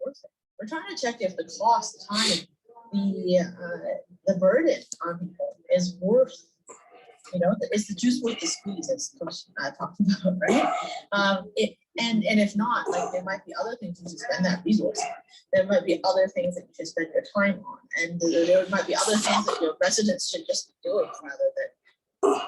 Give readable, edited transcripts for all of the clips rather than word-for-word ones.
worth it. We're trying to check if the cost, the time, the burden on people is worth, is the juice worth the squeeze, as Coach talked about, right? And if not, like there might be other things you should spend that resource on. There might be other things that you should spend your time on, and there might be other things that your residents should just be doing rather than.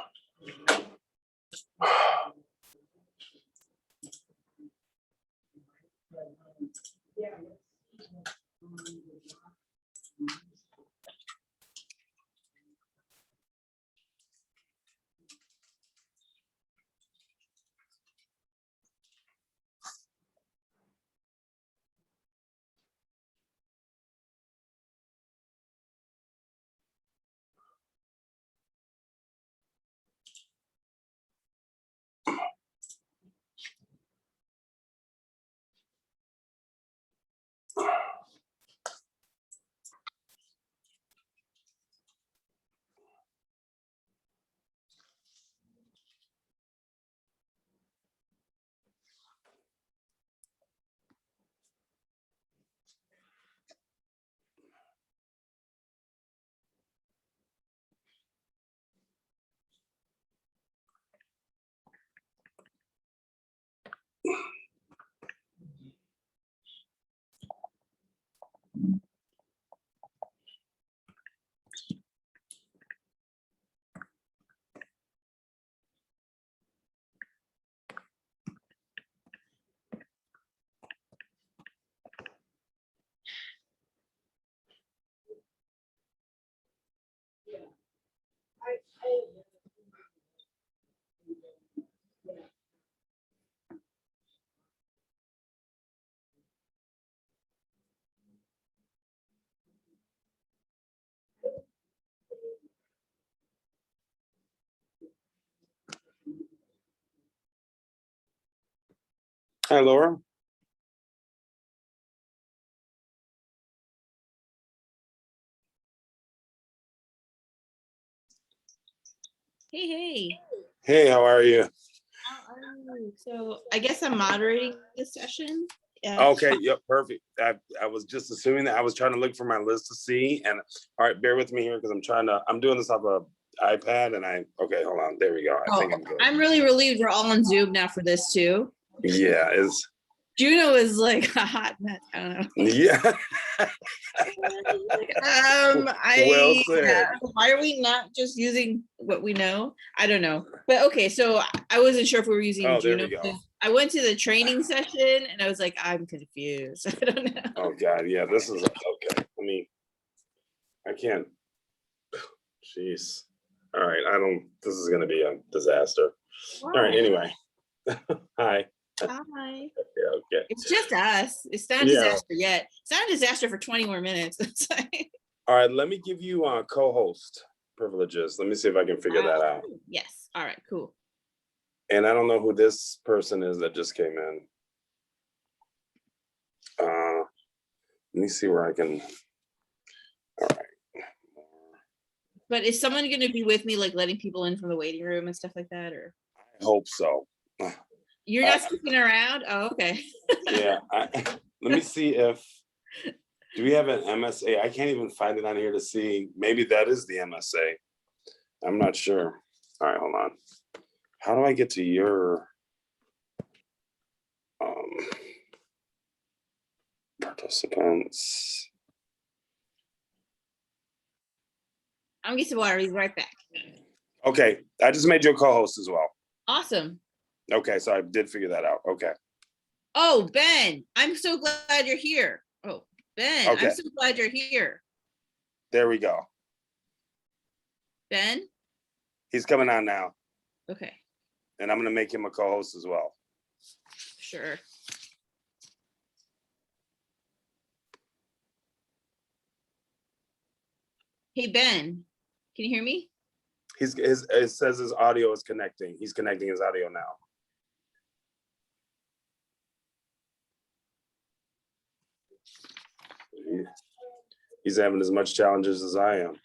Hi, Laura. Hey. Hey, how are you? How are you? So I guess I'm moderating this session. Okay, yep, perfect. I was just assuming that. I was trying to look for my list to see, and all right, bear with me here because I'm doing this off of iPad, and okay, hold on, there we go. I think I'm good. I'm really relieved we're all on Zoom now for this too. Yeah, it's Juno is like a hot mess. I don't know. Yeah. Well said. Why are we not just using what we know? I don't know. But okay, so I wasn't sure if we were using Juno. There we go. I went to the training session and I was like, I'm confused. I don't know. Oh God, yeah, this is okay. I can't. Jeez. All right, this is gonna be a disaster. Wow. All right, anyway. Hi. Hi. Yeah, okay. It's just us. It's not a disaster yet. It's not a disaster for 20 more minutes. All right, let me give you co-host privileges. Let me see if I can figure that out. Yes. All right, cool. And I don't know who this person is that just came in. Let me see where I can. All right. But is someone going to be with me, like letting people in from the waiting room and stuff like that, or? I hope so. You're not sticking around? Oh, okay. Yeah. Let me see if. Do we have an MSA? I can't even find it on here to see. Maybe that is the MSA. I'm not sure. All right, hold on. How do I get to your participants? I'm getting some water. He's right back. Okay, I just made you a co-host as well. Awesome. Okay, so I did figure that out. Okay. Oh, Ben, I'm so glad you're here. Oh, Ben, okay. I'm so glad you're here. There we go. Ben? He's coming on now. Okay. And I'm going to make him a co-host as well. Sure. Hey, Ben, can you hear me? It says his audio is connecting. He's connecting his audio now. He's having as much challenges as I am.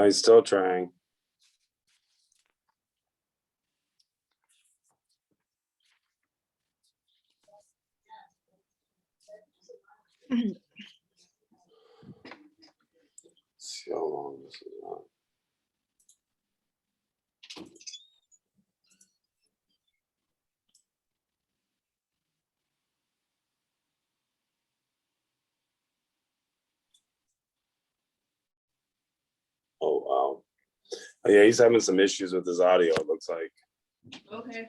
No, he's still trying. See how long this is on. Oh, wow. Oh, yeah, he's having some issues with his audio, it looks like. Okay.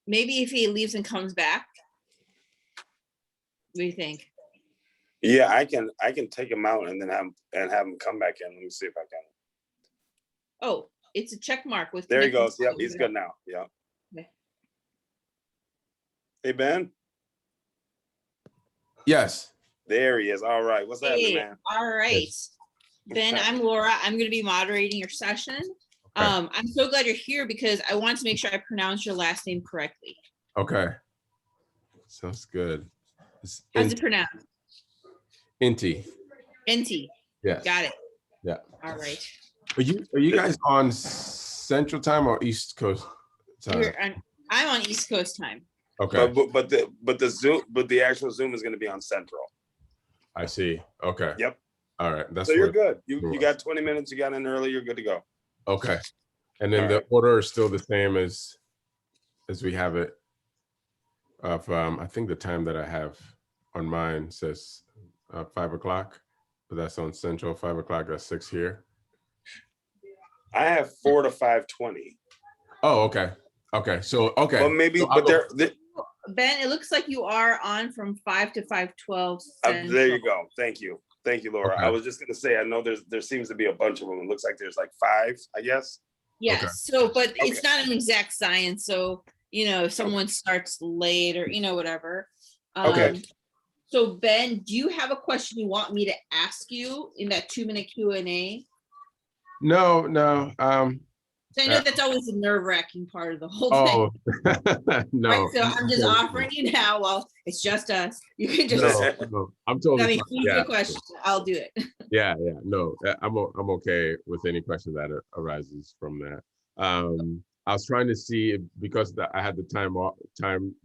Maybe if he leaves and comes back. What do you think? Yeah, I can take him out and then have him come back in. Let me see if I can. Oh, it's a check mark with. There he connected goes. Yep, to- he's good now. Yeah. Okay. Hey, Ben. Yes. There he is. All right. What's happening, Hey, man? all right. Ben, I'm Laura. I'm going to be moderating your session. I'm so glad you're here because I want to make sure I pronounce your last name correctly. Okay. Sounds good. It's How's it pronounced? Inti. Enti. Yes. Got it. Yeah. All right. Are you guys on Central Time or East Coast time? I'm on East Coast time. Okay. But the actual Zoom is going to be on Central. I see. Okay. Yep. All right. That's So you're what. good. You got 20 minutes. You got in early. You're good to go. Okay. And then All the right. order is still the same as we have it. Of I think the time that I have on mine says 5 o'clock, but that's on Central. 5 o'clock. That's 6 here. I have 4 to 5:20. Oh, okay. Okay. So okay. But maybe, So but they're Ben, it looks like you are on from 5 to 5:12. there you go. Thank you, Laura. Okay. I was just gonna say, I know there seems to be a bunch of them. It looks like there's like 5, I guess. Yes. Okay. So, but it's Okay. not an exact science. So, if someone starts late or, whatever. Okay. So Ben, do you have a question you want me to ask you in that 2-minute Q&A? No. So I know that's always a nerve-wracking part of the whole thing. Oh no. Right, so I'm just offering you now. Well, it's just us. You can just. No. I'm totally. I mean, fine. please Yeah. the question. I'll do it. Yeah. No, I'm okay with any question that arises from that. I was trying to see if, because I had the time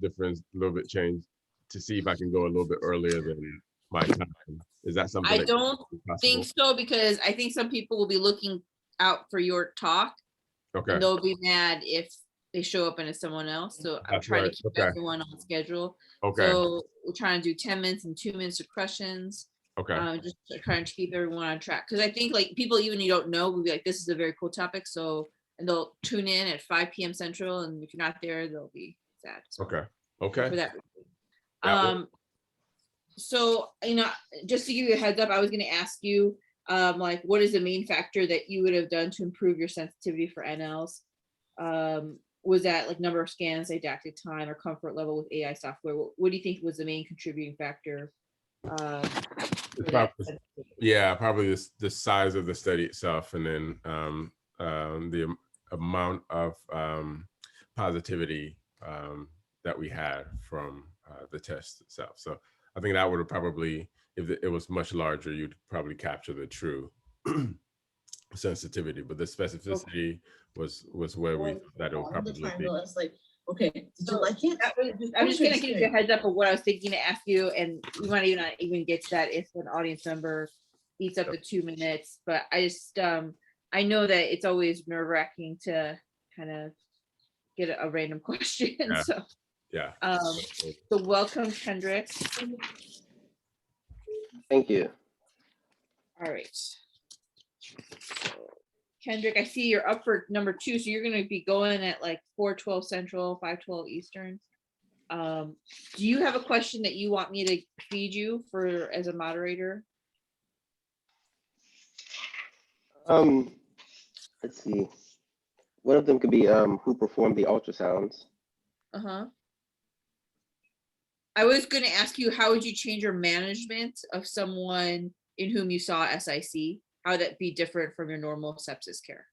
difference a little bit changed, to see if I can go a little bit earlier than my time. Is that something? I don't think so, because I think some people will be looking out for your talk. Okay. And they'll be mad if they show up and it's someone else. So I'm That's trying right. to keep Okay. everyone on schedule. Okay. So we're trying to do 10 minutes and 2 minutes of questions. Okay. Just trying to keep everyone on track. Because I think like people even you don't know will be like, this is a very cool topic. So, and they'll tune in at 5 p.m. Central. And if you're not there, they'll be sad. So, Okay. For Okay. that. That So, just to give you a heads up, I was going to ask you, like, what is the main factor that you would have done to improve your sensitivity for NLs? Was that like number of scans, didactic time, or comfort level with AI software? What do you think was the main contributing factor? Probably the size of the study itself, and then the amount of positivity that we had from the test itself. So I think that would have probably, if it was much larger, you'd probably capture the true sensitivity, but the specificity was where we that it would probably be. It's like, okay, did you like it? I'm just gonna give you a heads up of what I was thinking to ask you, and you might not even get to that if an audience member eats up the 2 minutes. But I just I know that it's always nerve-wracking to kind of get a random question. Yeah. So Yeah. so welcome, Kendrick. Thank you. All right. So, Kendrick, I see you're up for number 2, so you're going to be going at like 4:12 Central, 5:12 Eastern. Do you have a question that you want me to feed you for as a moderator? Let's see. One of them could be who performed the ultrasounds. I was going to ask you, how would you change your management of someone in whom you saw SIC? how that be different from your normal sepsis care.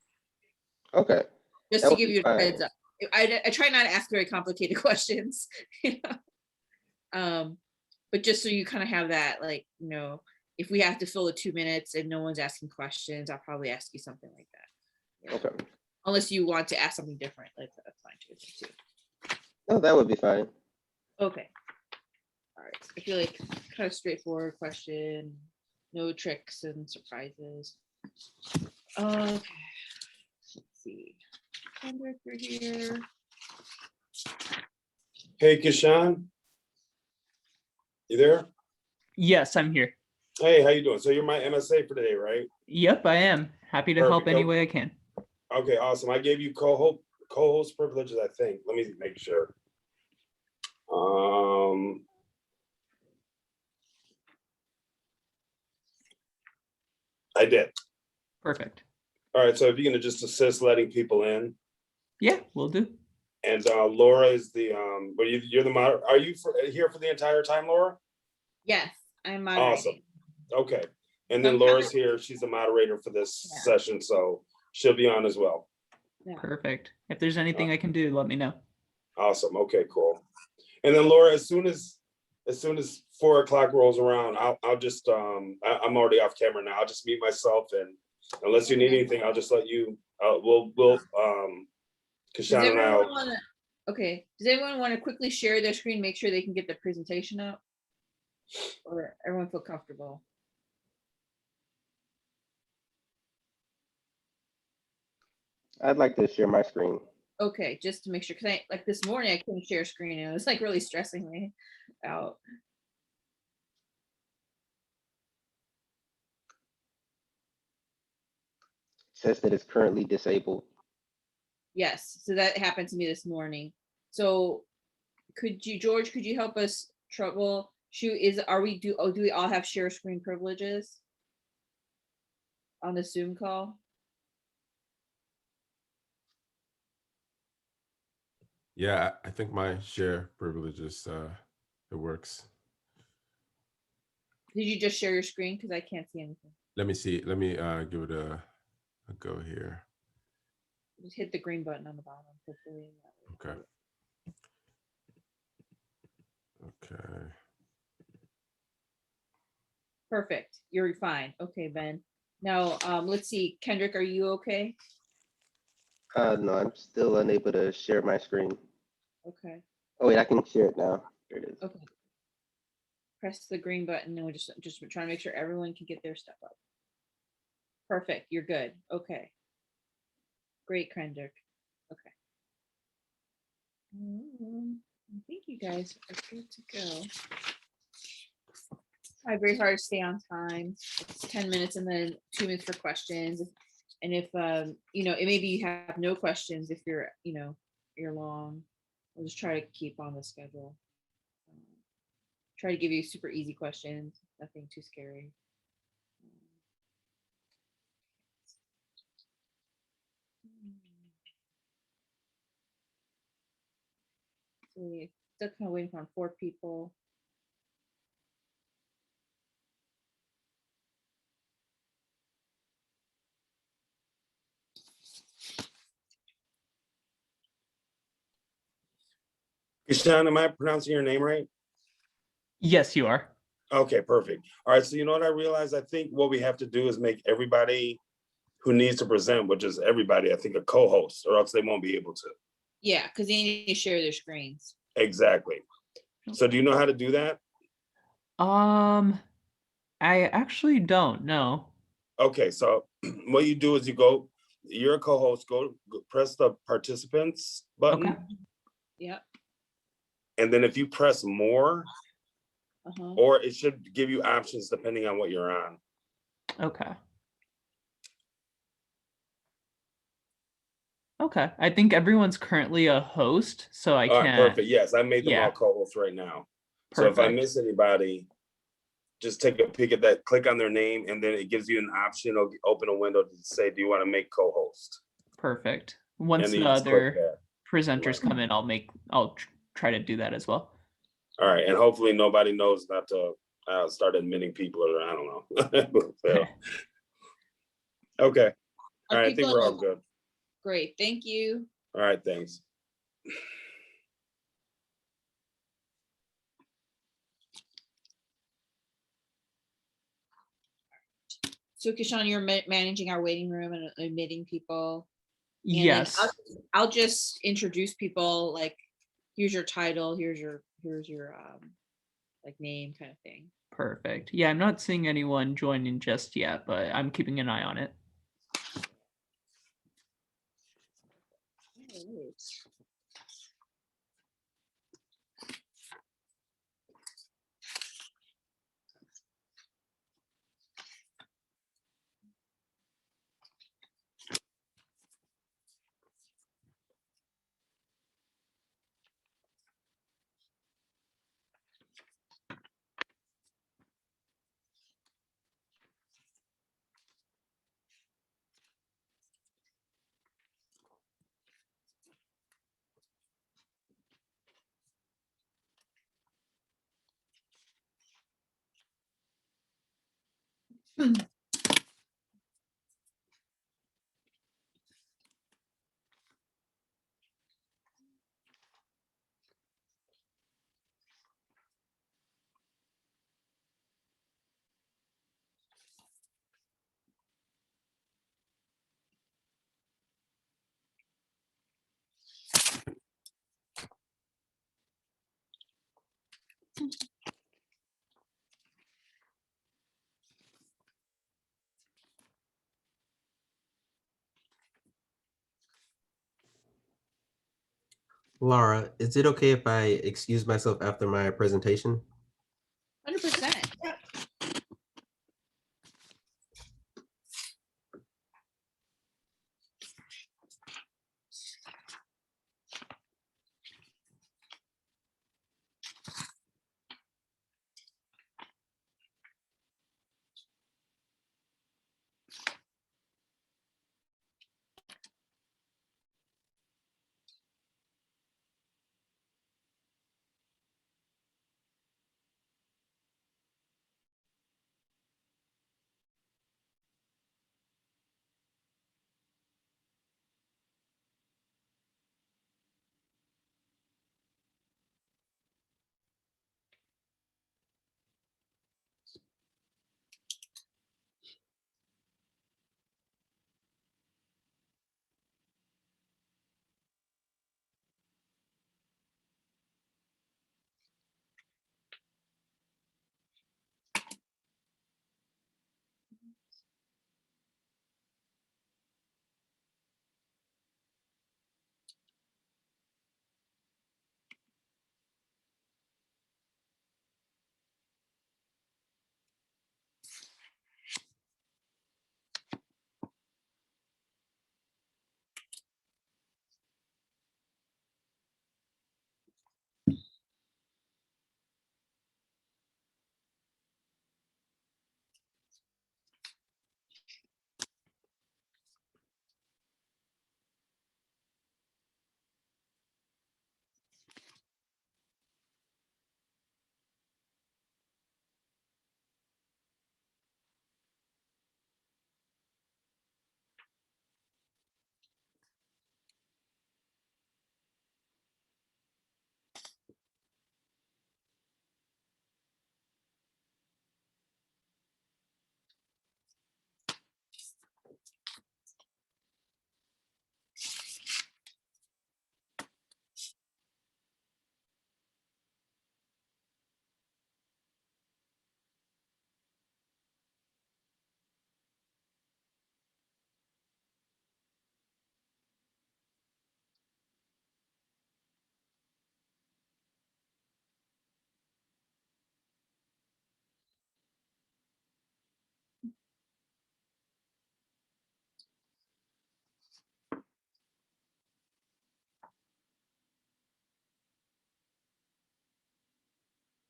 Okay. Just That to would give be you a fine. heads up. I try not to ask very complicated questions. You know? But just so you kind of have that, like, you know, if we have to fill the 2 minutes and no one's asking questions, I'll probably ask you something like that. Okay. Unless you want to ask something different, like that's fine too. No, that would be fine. Okay. All right. I feel like kind of straightforward question, no tricks and surprises. Okay. Let's see. Kendrick, you're here. Hey, Kishan. You there? Yes, I'm here. Hey, how you doing? So you're my MSA for today, right? Yep, I am. Happy to help Perfect. any way I can. Okay, awesome. I gave you co-host privileges, I think. Let me make sure. I did. Perfect. All right, so if you're gonna just assist letting people in, Yeah, we'll do. and Laura is the but you're the are you here for the entire time, Laura? Yes, I'm moderating. Awesome. Okay, and then I'm Laura's here. She's the moderator for this Yeah. session, so she'll be on as well. Yeah. Perfect. If there's anything I can do, let me know. Awesome. Okay, cool. And then Laura, as soon as 4 o'clock rolls around, I'll just I'm already off camera now. I'll just mute myself, and unless you need anything, I'll just let you. We'll Does Kishan and everyone I'll. want to? Okay. Does everyone want to quickly share their screen, make sure they can get the presentation up, or everyone feel comfortable? I'd like to share my screen. Okay, just to make sure, because I like this morning I couldn't share screen and it was like really stressing me out. Says that it's currently disabled. Yes, so that happened to me this morning. So could you, George, could you help us troubleshoot? Do we all have share screen privileges on the Zoom call? Yeah, I think my share privileges, it works. Did you just share your screen? Because I can't see anything. Let me see. Let me give it a go here. Just hit the green button on the bottom. Hopefully. Okay. Okay. Perfect. You're fine. Okay, Ben. Now, let's see. Kendrick, are you okay? No, I'm still unable to share my screen. Okay. Oh wait, I can share it now. There it is. Okay. Press the green button and we're just trying to make sure everyone can get their stuff up. Perfect. You're good. Okay. Great, Kendrick. Okay. I think you guys are good to go. Try very hard to stay on time. It's 10 minutes and then 2 minutes for questions. And if you know, it maybe you have no questions if you're, you know, you're long. We'll just try to keep on the schedule. Try to give you super easy questions, nothing too scary. So we're still kind of waiting on 4 people. Kishan, am I pronouncing your name right? Yes, you are. Okay, perfect. All right, so you know what I realized? I think what we have to do is make everybody who needs to present, which is everybody, I think, a co-host, or else they won't be able to. Yeah, because they need to share their screens. Exactly. So do you know how to do that? I actually don't know. Okay, so what you do is you're a co-host, go press the participants button. Okay. Yep. And then if you press more, Uh-huh. or it should give you options depending on what you're on. Okay. Okay. I think everyone's currently a host, so I All right, can't. perfect. Yes, I made them all Yeah. co-hosts right now. So if I Perfect. miss anybody, just take a peek at that, click on their name, and then it gives you an option. It'll open a window to say, do you want to make co-host? Perfect. Once And then the you just click other that. presenters come in, I'll try to do that as well. All right, and hopefully nobody knows not to start admitting people, or I don't know. So, Okay. All Are right, I think people we're in all the- good. Great, thank you. All right, thanks. So Kishan, you're managing our waiting room and admitting people. And then Yes. I'll just introduce people, like, here's your title, here's your like name kind of thing. Perfect. Yeah, I'm not seeing anyone joining just yet, but I'm keeping an eye on it. Alright. Laura, is it okay if I excuse myself after my presentation? 100%.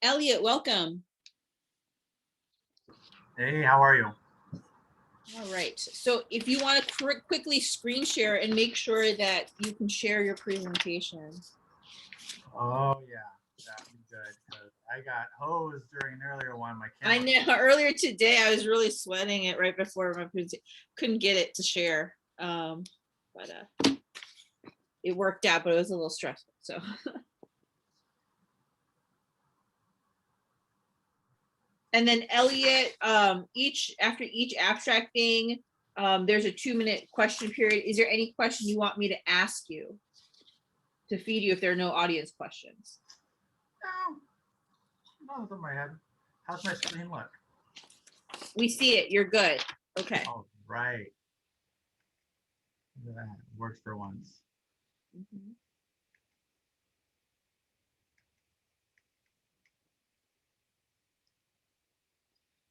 Elliot, welcome. Hey, how are you? All right, so if you want to quickly screen share and make sure that you can share your presentation. Oh yeah, that'd be good because I got hosed during an earlier one. My I camera. know earlier today, I was really sweating it right before my presentation. Couldn't get it to share. But it worked out, but it was a little stressful, so. And then Elliot, after each abstract thing, there's a 2-minute question period. Is there any question you want me to ask you to feed you if there are no audience questions? No, it's in my head. How's my screen look? We see it. You're good. Okay. Oh, right. Look at that. Works for once. Mhm.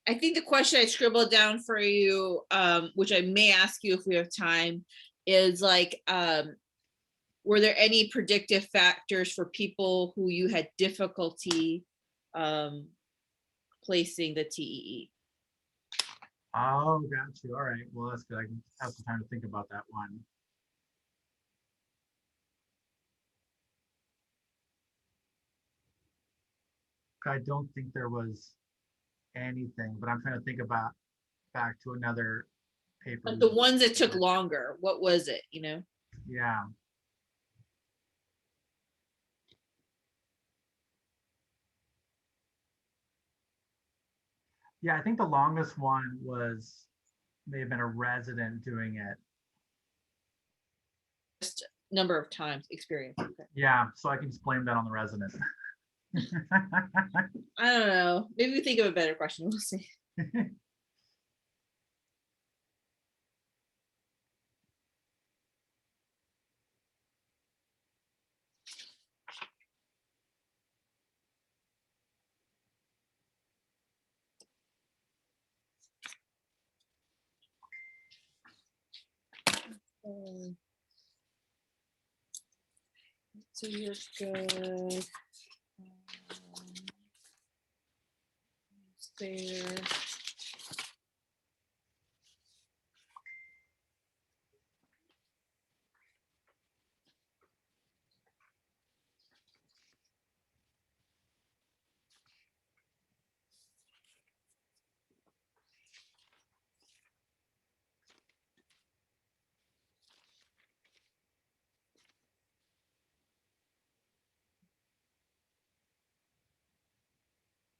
I think the question I scribbled down for you, which I may ask you if we have time, is like, were there any predictive factors for people who you had difficulty placing the TEE? Oh, got you. All right. Well, that's good. I can have some time to think about that one. I don't think there was anything, but I'm trying to think about back to another paper. But the ones that took longer, what was it, you know? Yeah. Yeah, I think the longest one may have been a resident doing it. Just number of times experience. Okay. Yeah, so I can just blame that on the resident. I don't know. Maybe we think of a better question. We'll see. So you're good. There.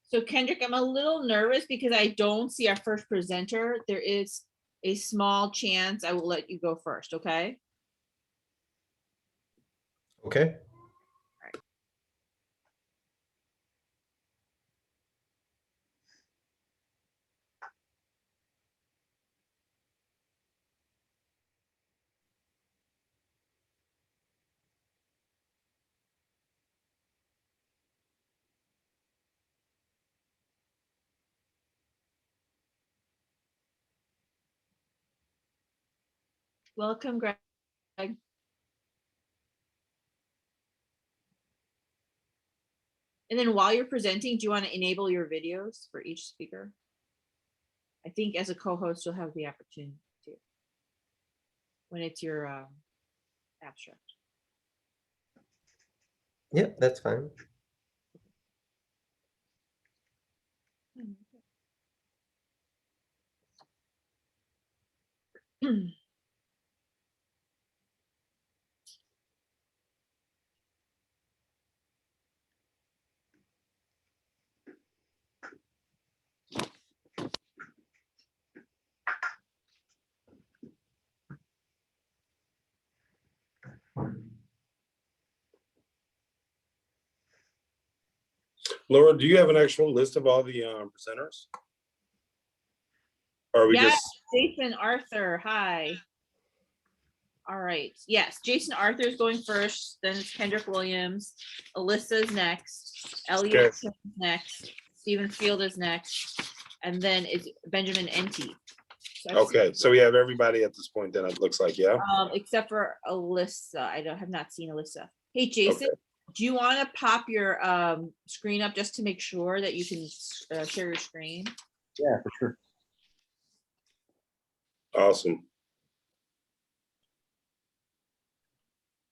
So Kendrick, I'm a little nervous because I don't see our first presenter. There is a small chance I will let you go first, okay? Okay. Welcome, Greg. And then while you're presenting, do you want to enable your videos for each speaker? I think as a co-host, you'll have the opportunity to when it's your abstract. Yeah, that's fine. Laura, do you have an actual list of all the presenters? Or are we Yes, just Jason Arthur, hi. All right, yes, Jason Arthur is going first, then it's Kendrick Williams, Alyssa's next, Elliot is next, Stephen Field is next, and then it's Benjamin Enty. okay? So we have everybody at this point. Then it looks like, yeah. Except for Alyssa, have not seen Alyssa. Hey, Jason, do you want to pop your screen up just to make sure that you can share your screen? Yeah, for sure. Awesome.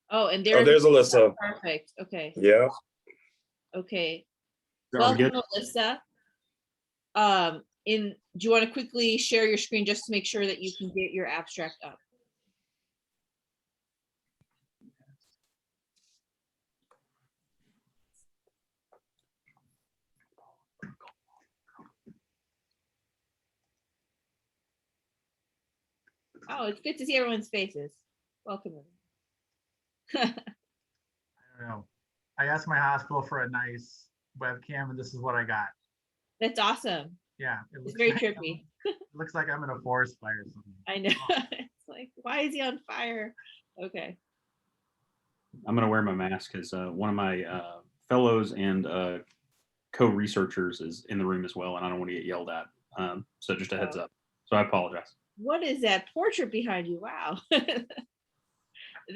Oh, and Oh, there's Alyssa. Perfect. Okay. Yeah. Okay. Are we good? Welcome, Alyssa. Do you want to quickly share your screen just to make sure that you can get your abstract up? Oh, it's good to see everyone's faces. Welcome. I don't know. I asked my hospital for a nice webcam, and this is what I got. That's awesome. Yeah, it It's looks very like trippy. it looks like I'm in a forest fire or something. I know. It's like, why is he on fire? Okay. I'm going to wear my mask because one of my fellows and co-researchers is in the room as well, and I don't want to get yelled at. So just a heads up. So I apologize. What is that portrait behind you? Wow.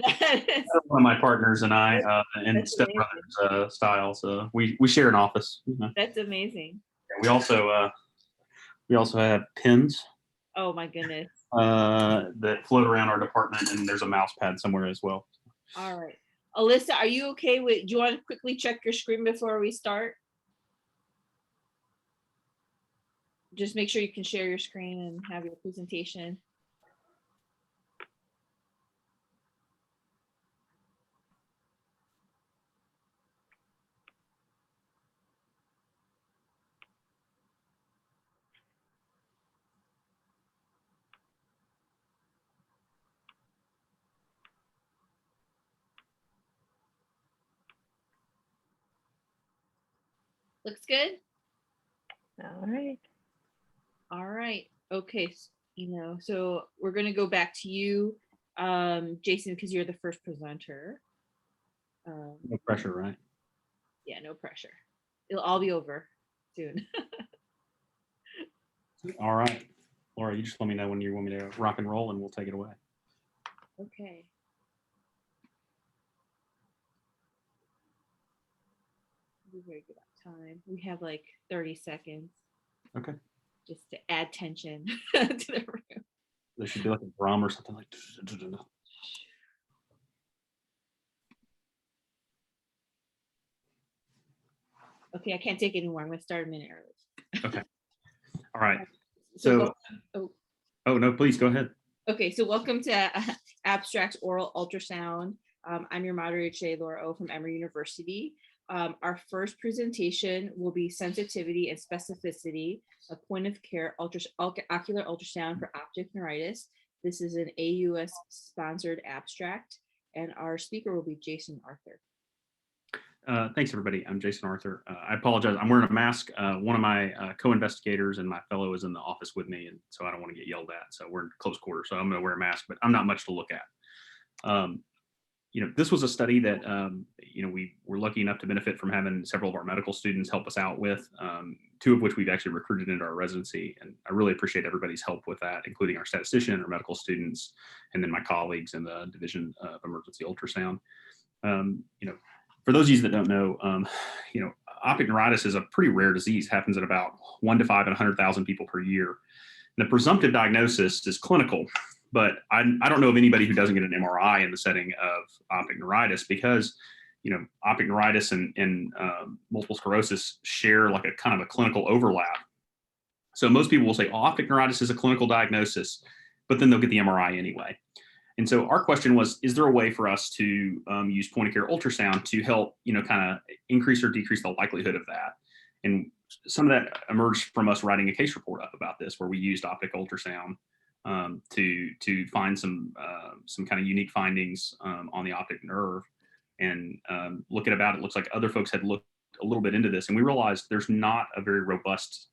That is, One of my partners and I, in That's Step Brothers style, so we share an office. You know. that's amazing. We also have pins Oh my goodness. that float around our department, and there's a mouse pad somewhere as well. All right. Alyssa, are you okay with, do you want to quickly check your screen before we start? Just make sure you can share your screen and have your presentation. Looks good? All right. All right. Okay. So we're going to go back to you, Jason, because you're the first presenter. No pressure, right? Yeah, no pressure. It'll all be over soon. All right. Laura, you just let me know when you want me to rock and roll, and we'll take it away. Okay. We're very good at time. We have like 30 seconds. Okay. Just to add tension to the room. There should be like a drum or something like. Okay, I can't take it anymore. I'm going to start a minute early. Okay. All right. So, oh no, please go ahead. Okay, so welcome to Abstract Oral Ultrasound. I'm your moderator today, Laura O from Emory University. Our first presentation will be sensitivity and specificity of point of care ocular ultrasound for optic neuritis. This is an AUS sponsored abstract, and our speaker will be Jason Arthur. Thanks, everybody. I'm Jason Arthur. I apologize. I'm wearing a mask. One of my co-investigators and my fellow is in the office with me, and so I don't want to get yelled at. So we're in close quarters, so I'm going to wear a mask, but I'm not much to look at. This was a study that, we were lucky enough to benefit from having several of our medical students help us out with, two of which we've actually recruited into our residency. And I really appreciate everybody's help with that, including our statistician, our medical students, and then my colleagues in the Division of Emergency Ultrasound. For those of you that don't know, optic neuritis is a pretty rare disease. It happens in about 1 to 5 in 100,000 people per year. And the presumptive diagnosis is clinical, but I don't know of anybody who doesn't get an MRI in the setting of optic neuritis because, optic neuritis and multiple sclerosis share like a kind of a clinical overlap. So most people will say, oh, optic neuritis is a clinical diagnosis, but then they'll get the MRI anyway. And so our question was, is there a way for us to use point of care ultrasound to help, kind of increase or decrease the likelihood of that? And some of that emerged from us writing a case report up about this, where we used optic ultrasound to find some kind of unique findings on the optic nerve. And looking about it looks like other folks had looked a little bit into this, and we realized there's not a very robust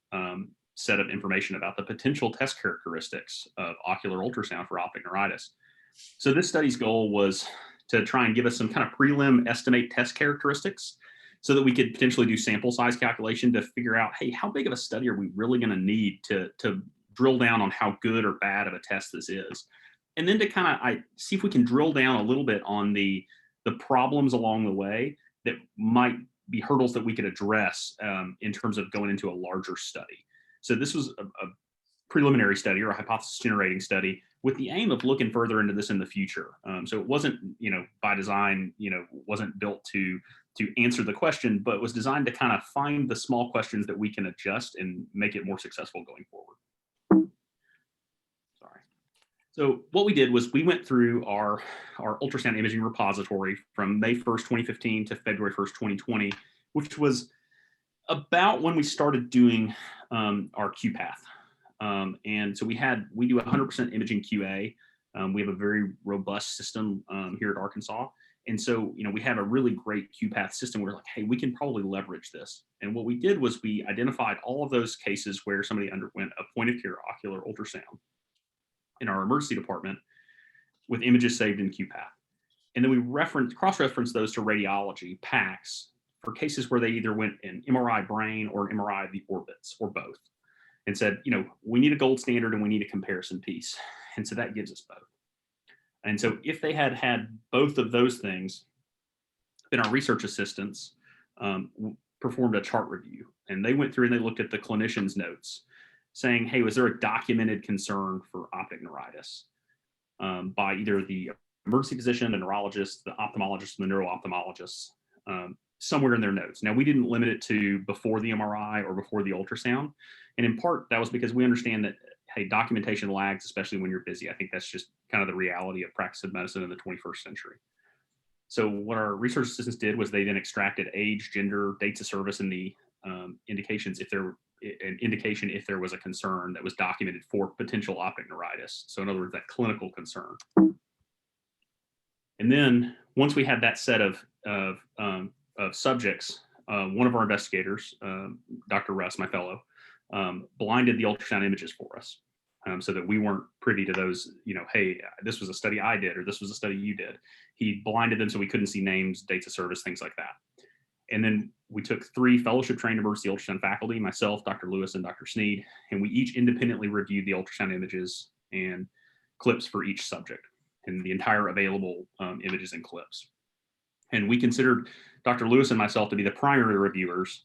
set of information about the potential test characteristics of ocular ultrasound for optic neuritis. So this study's goal was to try and give us some kind of prelim estimate test characteristics so that we could potentially do sample size calculation to figure out, hey, how big of a study are we really going to need to drill down on how good or bad of a test this is? And then to kind of see if we can drill down a little bit on the problems along the way that might be hurdles that we could address in terms of going into a larger study. So this was a preliminary study or a hypothesis generating study with the aim of looking further into this in the future. So it wasn't, by design, wasn't built to answer the question, but was designed to kind of find the small questions that we can adjust and make it more successful going forward. Sorry. So what we did was we went through our ultrasound imaging repository from May 1st, 2015 to February 1st, 2020, which was about when we started doing our QPath. And so we do 100% imaging QA. We have a very robust system here at Arkansas. And so, we have a really great QPath system. We're like, hey, we can probably leverage this. And what we did was we identified all of those cases where somebody underwent a point of care ocular ultrasound in our emergency department with images saved in QPath. And then we cross-referenced those to radiology, PACS, for cases where they either went an MRI brain or an MRI of the orbits or both, and said, we need a gold standard and we need a comparison piece. And so that gives us both. And so if they had had both of those things, then our research assistants performed a chart review, and they went through and they looked at the clinician's notes saying, hey, was there a documented concern for optic neuritis by either the emergency physician, the neurologist, the ophthalmologist, and the neuro-ophthalmologist, somewhere in their notes. Now, we didn't limit it to before the MRI or before the ultrasound. And in part, that was because we understand that, hey, documentation lags, especially when you're busy. I think that's just kind of the reality of practice of medicine in the 21st century. So what our research assistants did was they then extracted age, gender, dates of service, and the indications if there an indication if there was a concern that was documented for potential optic neuritis. So in other words, that clinical concern. And then once we had that set of subjects, one of our investigators, Dr. Russ, my fellow, blinded the ultrasound images for us so that we weren't privy to those, hey, this was a study I did or this was a study you did. He blinded them so we couldn't see names, dates of service, things like that. And then we took 3 fellowship trained emergency ultrasound faculty, myself, Dr. Lewis, and Dr. Sneed, and we each independently reviewed the ultrasound images and clips for each subject and the entire available images and clips. And we considered Dr. Lewis and myself to be the primary reviewers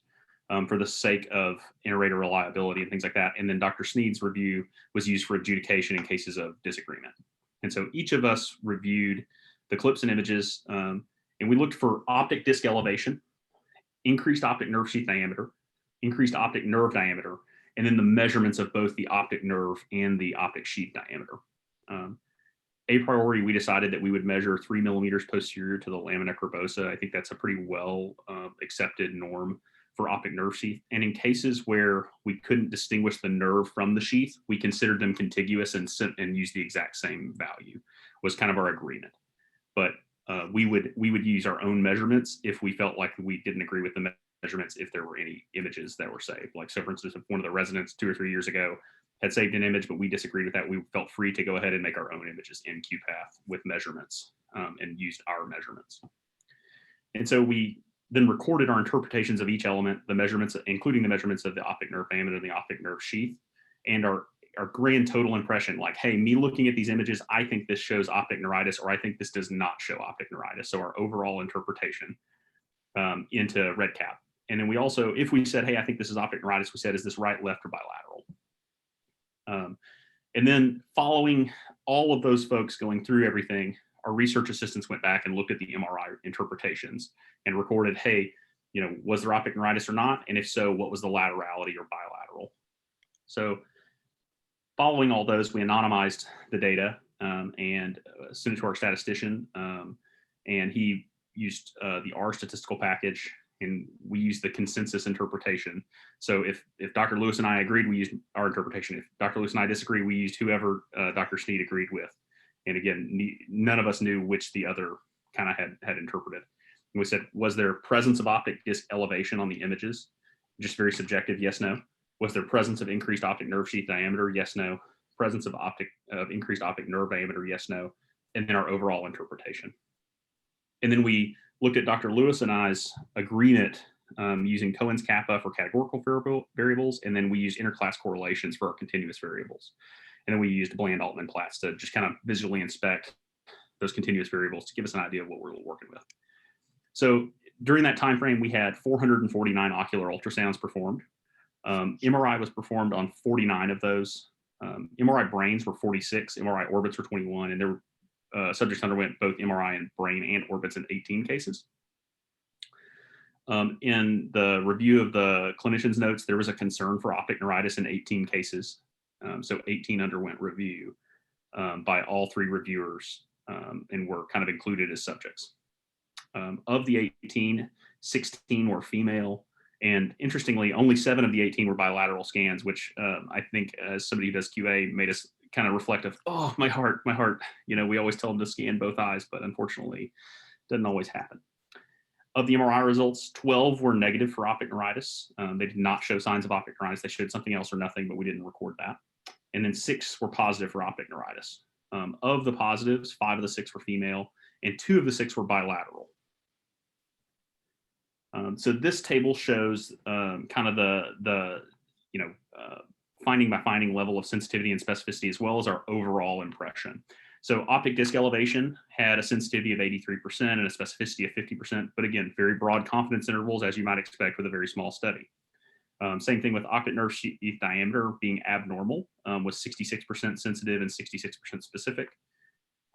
for the sake of inter-rater reliability and things like that. And then Dr. Sneed's review was used for adjudication in cases of disagreement. And so each of us reviewed the clips and images, and we looked for optic disc elevation, increased optic nerve sheath diameter, increased optic nerve diameter, and then the measurements of both the optic nerve and the optic sheath diameter. A priori, we decided that we would measure 3 millimeters posterior to the lamina curvosa. I think that's a pretty well accepted norm for optic nerve sheath. And in cases where we couldn't distinguish the nerve from the sheath, we considered them contiguous and used the exact same value, was kind of our agreement. But we would use our own measurements if we felt like we didn't agree with the measurements if there were any images that were saved. Like, so for instance, if one of the residents 2 or 3 years ago had saved an image, but we disagreed with that, we felt free to go ahead and make our own images in QPath with measurements and used our measurements. And so we then recorded our interpretations of each element, the measurements, including the measurements of the optic nerve diameter and the optic nerve sheath, and our grand total impression, like, hey, me looking at these images, I think this shows optic neuritis, or I think this does not show optic neuritis. So our overall interpretation into REDCap. And then we also, if we said, hey, I think this is optic neuritis, we said, is this right, left, or bilateral? And then following all of those folks going through everything, our research assistants went back and looked at the MRI interpretations and recorded, hey, was there optic neuritis or not? And if so, what was the laterality or bilateral? So following all those, we anonymized the data and sent it to our statistician. And he used the R statistical package, and we used the consensus interpretation. So if Dr. Lewis and I agreed, we used our interpretation. If Dr. Lewis and I disagree, we used whoever Dr. Sneed agreed with. And again, none of us knew which the other kind of had interpreted. And we said, was there presence of optic disc elevation on the images? Just very subjective, yes, no. Was there presence of increased optic nerve sheath diameter? Yes, no. Presence of increased optic nerve diameter? Yes, no. And then our overall interpretation. And then we looked at Dr. Lewis and I's agreement using Cohen's kappa for categorical variables, and then we used interclass correlations for our continuous variables. And then we used Bland-Altman plots to just kind of visually inspect those continuous variables to give us an idea of what we're working with. So during that time frame, we had 449 ocular ultrasounds performed. MRI was performed on 49 of those. MRI brains were 46, MRI orbits were 21, and there were subjects underwent both MRI and brain and orbits in 18 cases. In the review of the clinician's notes, there was a concern for optic neuritis in 18 cases. So 18 underwent review by all 3 reviewers and were kind of included as subjects. Of the 18, 16 were female. And interestingly, only 7 of the 18 were bilateral scans, which I think as somebody who does QA made us kind of reflect of, oh, my heart. You know, we always tell them to scan both eyes, but unfortunately, it doesn't always happen. Of the MRI results, 12 were negative for optic neuritis. They did not show signs of optic neuritis. They showed something else or nothing, but we didn't record that. And then 6 were positive for optic neuritis. Of the positives, 5 of the 6 were female, and 2 of the 6 were bilateral. So this table shows kind of the finding by finding level of sensitivity and specificity, as well as our overall impression. So optic disc elevation had a sensitivity of 83% and a specificity of 50%, but again, very broad confidence intervals, as you might expect with a very small study. Same thing with optic nerve sheath diameter being abnormal, was 66% sensitive and 66% specific.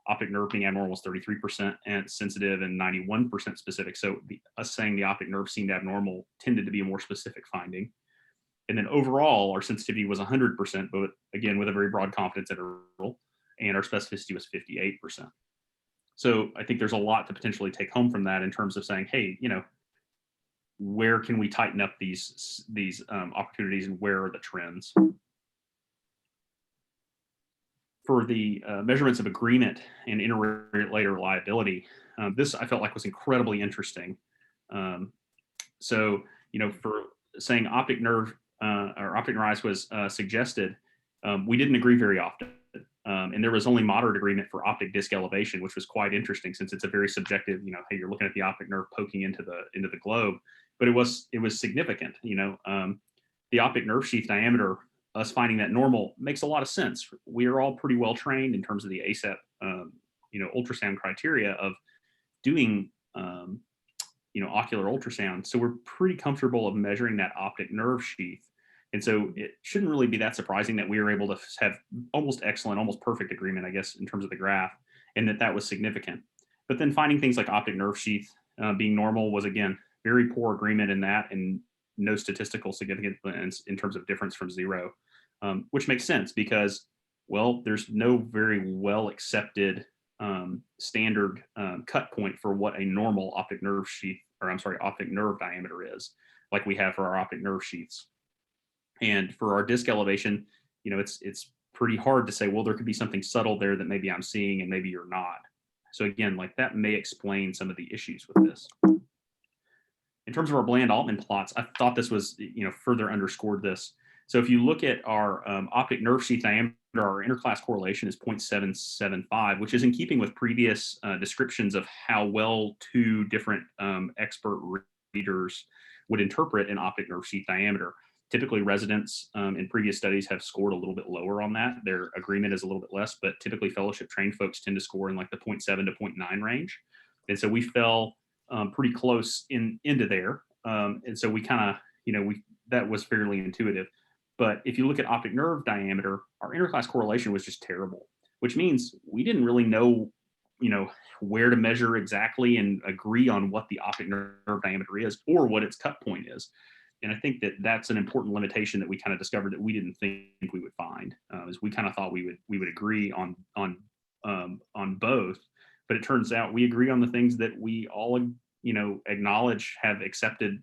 Optic nerve being abnormal was 33% and sensitive and 91% specific. So us saying the optic nerve seemed abnormal tended to be a more specific finding. And then overall, our sensitivity was 100%, but again, with a very broad confidence interval, and our specificity was 58%. So I think there's a lot to potentially take home from that in terms of saying, hey, you know, where can we tighten up these opportunities and where are the trends? For the measurements of agreement and interrelated reliability, this I felt like was incredibly interesting. So, you know, for saying optic nerve or optic neuritis was suggested, we didn't agree very often. And there was only moderate agreement for optic disc elevation, which was quite interesting since it's a very subjective, you know, hey, you're looking at the optic nerve poking into the globe, but it was significant, you know. The optic nerve sheath diameter, us finding that normal makes a lot of sense. We are all pretty well trained in terms of the ASAP, you know, ultrasound criteria of doing, you know, ocular ultrasound. So we're pretty comfortable of measuring that optic nerve sheath. And so it shouldn't really be that surprising that we were able to have almost excellent, almost perfect agreement, I guess, in terms of the graph, and that was significant. But then finding things like optic nerve sheath being normal was, again, very poor agreement in that, and no statistical significance in terms of difference from 0, which makes sense because, well, there's no very well accepted standard cut point for what a normal optic nerve sheath, or I'm sorry, optic nerve diameter is, like we have for our optic nerve sheaths. And for our disc elevation, you know, it's pretty hard to say, well, there could be something subtle there that maybe I'm seeing and maybe you're not. So again, like that may explain some of the issues with this. In terms of our Bland-Altman plots, I thought this was, you know, further underscored this. So if you look at our optic nerve sheath diameter, our interclass correlation is 0.775, which is in keeping with previous descriptions of how well 2 different expert readers would interpret an optic nerve sheath diameter. Typically, residents in previous studies have scored a little bit lower on that. Their agreement is a little bit less, but typically fellowship trained folks tend to score in like the 0.7 to 0.9 range. And so we fell pretty close into there. And so we kind of, you know, that was fairly intuitive. But if you look at optic nerve diameter, our interclass correlation was just terrible, which means we didn't really know, you know, where to measure exactly and agree on what the optic nerve diameter is or what its cut point is. And I think that that's an important limitation that we kind of discovered that we didn't think we would find, is we kind of thought we would agree on both, but it turns out we agree on the things that we all, you know, acknowledge have accepted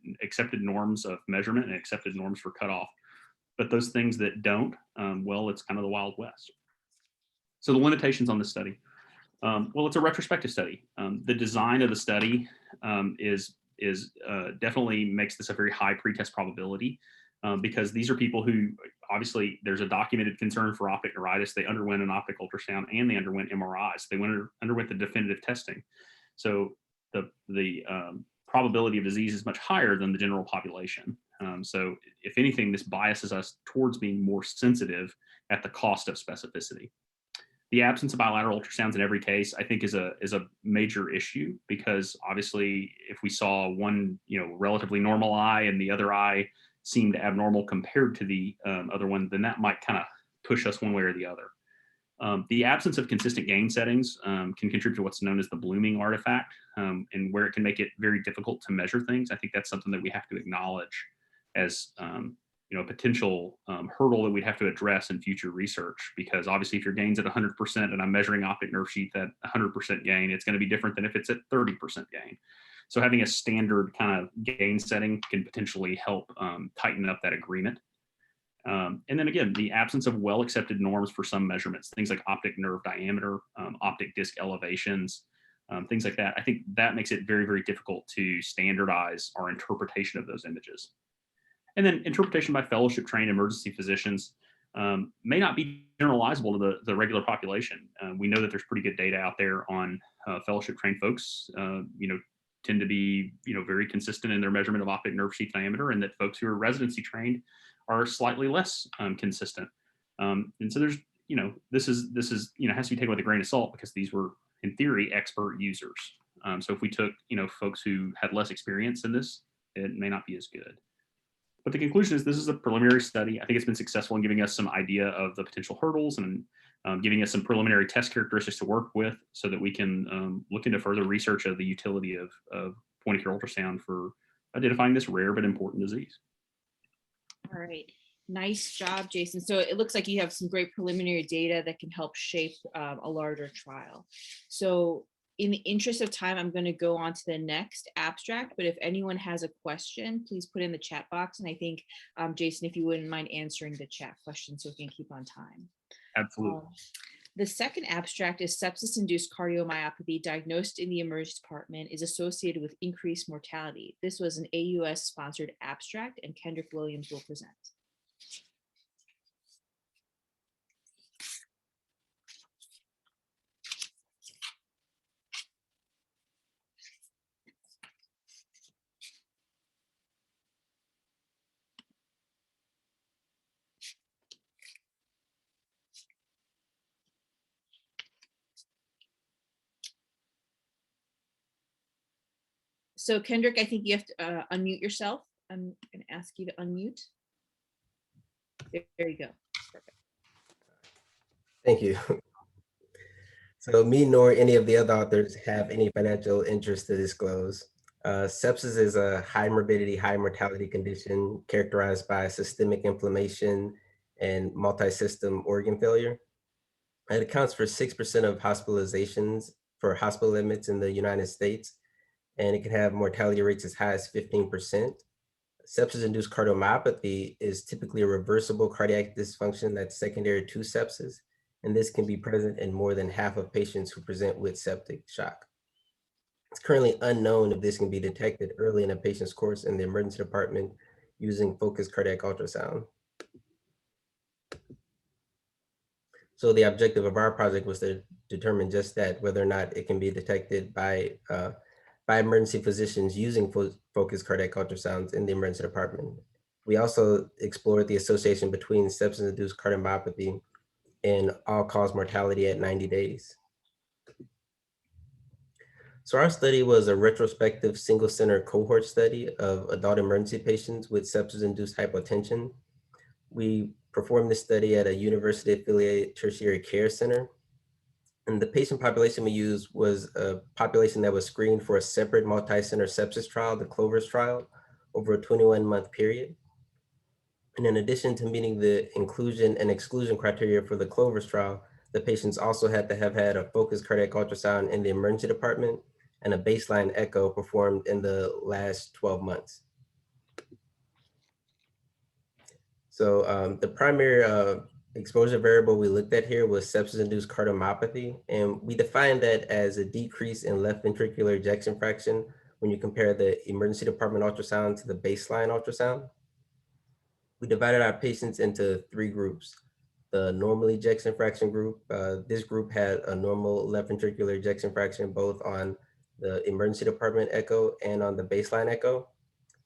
norms of measurement and accepted norms for cutoff. But those things that don't, well, it's kind of the Wild West. So the limitations on this study. Well, it's a retrospective study. The design of the study is definitely makes this a very high pretest probability because these are people who obviously there's a documented concern for optic neuritis. They underwent an optic ultrasound and they underwent MRIs. They underwent the definitive testing. So the probability of disease is much higher than the general population. So if anything, this biases us towards being more sensitive at the cost of specificity. The absence of bilateral ultrasounds in every case, I think, is a major issue because obviously, if we saw one, you know, relatively normal eye and the other eye seemed abnormal compared to the other one, then that might kind of push us one way or the other. The absence of consistent gain settings can contribute to what's known as the blooming artifact, and where it can make it very difficult to measure things. I think that's something that we have to acknowledge as a potential hurdle that we'd have to address in future research, because obviously if your gain's at 100% and I'm measuring optic nerve sheath at 100% gain, it's going to be different than if it's at 30% gain. So having a standard kind of gain setting can potentially help tighten up that agreement. And then again, the absence of well-accepted norms for some measurements, things like optic nerve diameter, optic disc elevations, things like that. I think that makes it very, very difficult to standardize our interpretation of those images. And then interpretation by fellowship trained emergency physicians may not be generalizable to the regular population. We know that there's pretty good data out there on fellowship trained folks, tend to be, very consistent in their measurement of optic nerve sheath diameter, and that folks who are residency trained are slightly less consistent. And so there's, this is, has to be taken with a grain of salt, because these were in theory expert users. So if we took, folks who had less experience in this, it may not be as good. But the conclusion is this is a preliminary study. I think it's been successful in giving us some idea of the potential hurdles and giving us some preliminary test characteristics to work with, so that we can look into further research of the utility of point-of-care ultrasound for identifying this rare but important disease. All right, nice job, Jason. So it looks like you have some great preliminary data that can help shape a larger trial. So in the interest of time, I'm going to go on to the next abstract, but if anyone has a question, please put in the chat box. And I think, Jason, if you wouldn't mind answering the chat question so we can keep on time. Absolutely. The second abstract is sepsis-induced cardiomyopathy diagnosed in the emergency department is associated with increased mortality. This was an AUS-sponsored abstract, and Kendrick Williams will present. So Kendrick, I think you have to unmute yourself. I'm going to ask you to unmute. There you go. Perfect. Thank you. So me nor any of the other authors have any financial interest to disclose. Sepsis is a high morbidity, high mortality condition characterized by systemic inflammation and multi-system organ failure. It accounts for 6% of hospitalizations for hospital admits in the United States, and it can have mortality rates as high as 15%. Sepsis-induced cardiomyopathy is typically a reversible cardiac dysfunction that's secondary to sepsis, and this can be present in more than half of patients who present with septic shock. It's currently unknown if this can be detected early in a patient's course in the emergency department using focused cardiac ultrasound. So the objective of our project was to determine just that, whether or not it can be detected by emergency physicians using focused cardiac ultrasounds in the emergency department. We also explored the association between sepsis-induced cardiomyopathy and all-cause mortality at 90 days. So our study was a retrospective single-center cohort study of adult emergency patients with sepsis-induced hypotension. We performed this study at a university-affiliated tertiary care center. And the patient population we used was a population that was screened for a separate multi-center sepsis trial, the CLOVERS trial, over a 21-month period. And in addition to meeting the inclusion and exclusion criteria for the CLOVERS trial, the patients also had to have had a focused cardiac ultrasound in the emergency department and a baseline echo performed in the last 12 months. So the primary exposure variable we looked at here was sepsis-induced cardiomyopathy, and we defined that as a decrease in left ventricular ejection fraction when you compare the emergency department ultrasound to the baseline ultrasound. We divided our patients into 3 groups. The normal ejection fraction group, this group had a normal left ventricular ejection fraction both on the emergency department echo and on the baseline echo.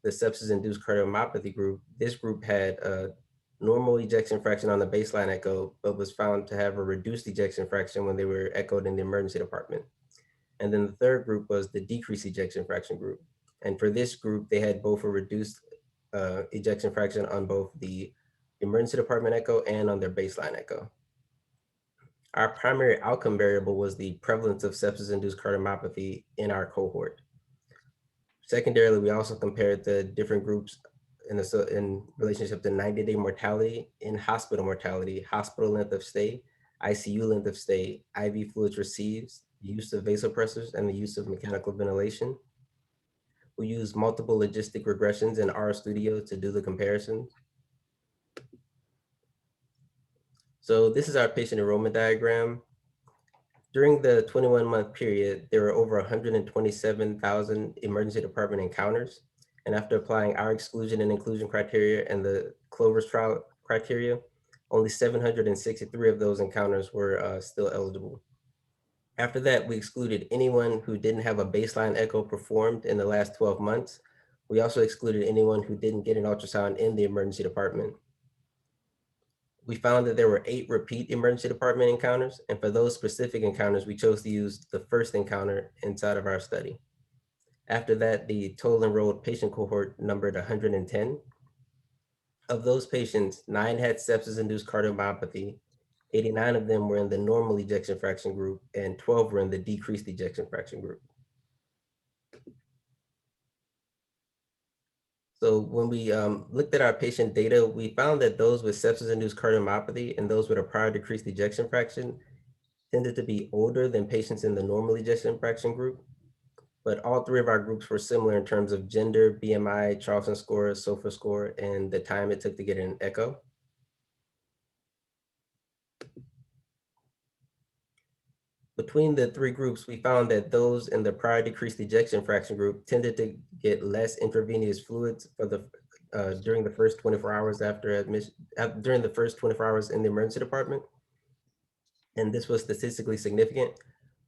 The sepsis-induced cardiomyopathy group, this group had a normal ejection fraction on the baseline echo, but was found to have a reduced ejection fraction when they were echoed in the emergency department. And then the third group was the decreased ejection fraction group. And for this group, they had both a reduced ejection fraction on both the emergency department echo, and on their baseline echo. Our primary outcome variable was the prevalence of sepsis-induced cardiomyopathy in our cohort. Secondarily, we also compared the different groups in relationship to 90-day mortality, in-hospital mortality, hospital length of stay, ICU length of stay, IV fluids received, use of vasopressors, and the use of mechanical ventilation. We used multiple logistic regressions in RStudio to do the comparisons. So this is our patient enrollment diagram. During the 21-month period, there were over 127,000 emergency department encounters. And after applying our exclusion and inclusion criteria and the Clover's trial criteria, only 763 of those encounters were still eligible. After that, we excluded anyone who didn't have a baseline echo performed in the last 12 months. We also excluded anyone who didn't get an ultrasound in the emergency department. We found that there were 8 repeat emergency department encounters, and for those specific encounters, we chose to use the first encounter inside of our study. After that, the total enrolled patient cohort numbered 110. Of those patients, 9 had sepsis-induced cardiomyopathy, 89 of them were in the normal ejection fraction group, and 12 were in the decreased ejection fraction group. So when we looked at our patient data, we found that those with sepsis-induced cardiomyopathy and those with a prior decreased ejection fraction tended to be older than patients in the normal ejection fraction group. But all 3 of our groups were similar in terms of gender, BMI, Charlson score, SOFA score, and the time it took to get an echo. Between the 3 groups, we found that those in the prior decreased ejection fraction group tended to get less intravenous fluids for the during the first 24 hours after admission, during the first 24 hours in the emergency department. And this was statistically significant.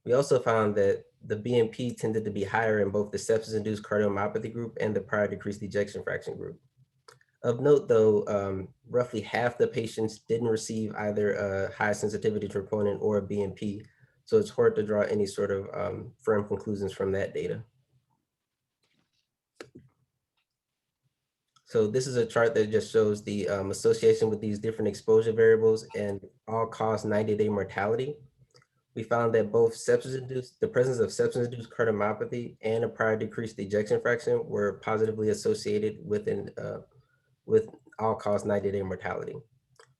We also found that the BNP tended to be higher in both the sepsis-induced cardiomyopathy group and the prior decreased ejection fraction group. Of note though, roughly half the patients didn't receive either a high sensitivity troponin or a BNP. So it's hard to draw any sort of firm conclusions from that data. So this is a chart that just shows the association with these different exposure variables and all-cause 90-day mortality. We found that both sepsis-induced, the presence of sepsis-induced cardiomyopathy and a prior decreased ejection fraction were positively associated with all-cause 90-day mortality.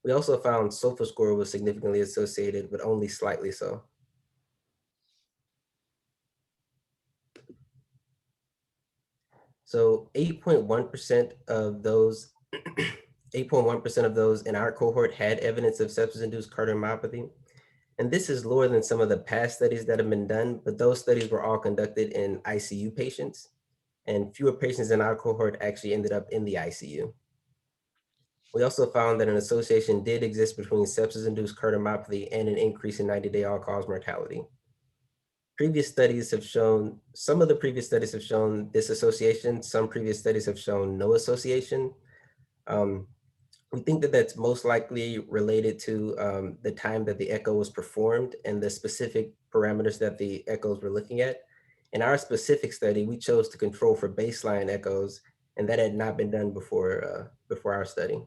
We also found SOFA score was significantly associated, but only slightly so. So 8.1% of those, 8.1% of those in our cohort had evidence of sepsis-induced cardiomyopathy. And this is lower than some of the past studies that have been done, but those studies were all conducted in ICU patients, and fewer patients in our cohort actually ended up in the ICU. We also found that an association did exist between sepsis-induced cardiomyopathy and an increase in 90-day all-cause mortality. Previous studies have shown, some of the previous studies have shown this association, some previous studies have shown no association. We think that that's most likely related to the time that the echo was performed and the specific parameters that the echoes were looking at. In our specific study, we chose to control for baseline echoes, and that had not been done before our study.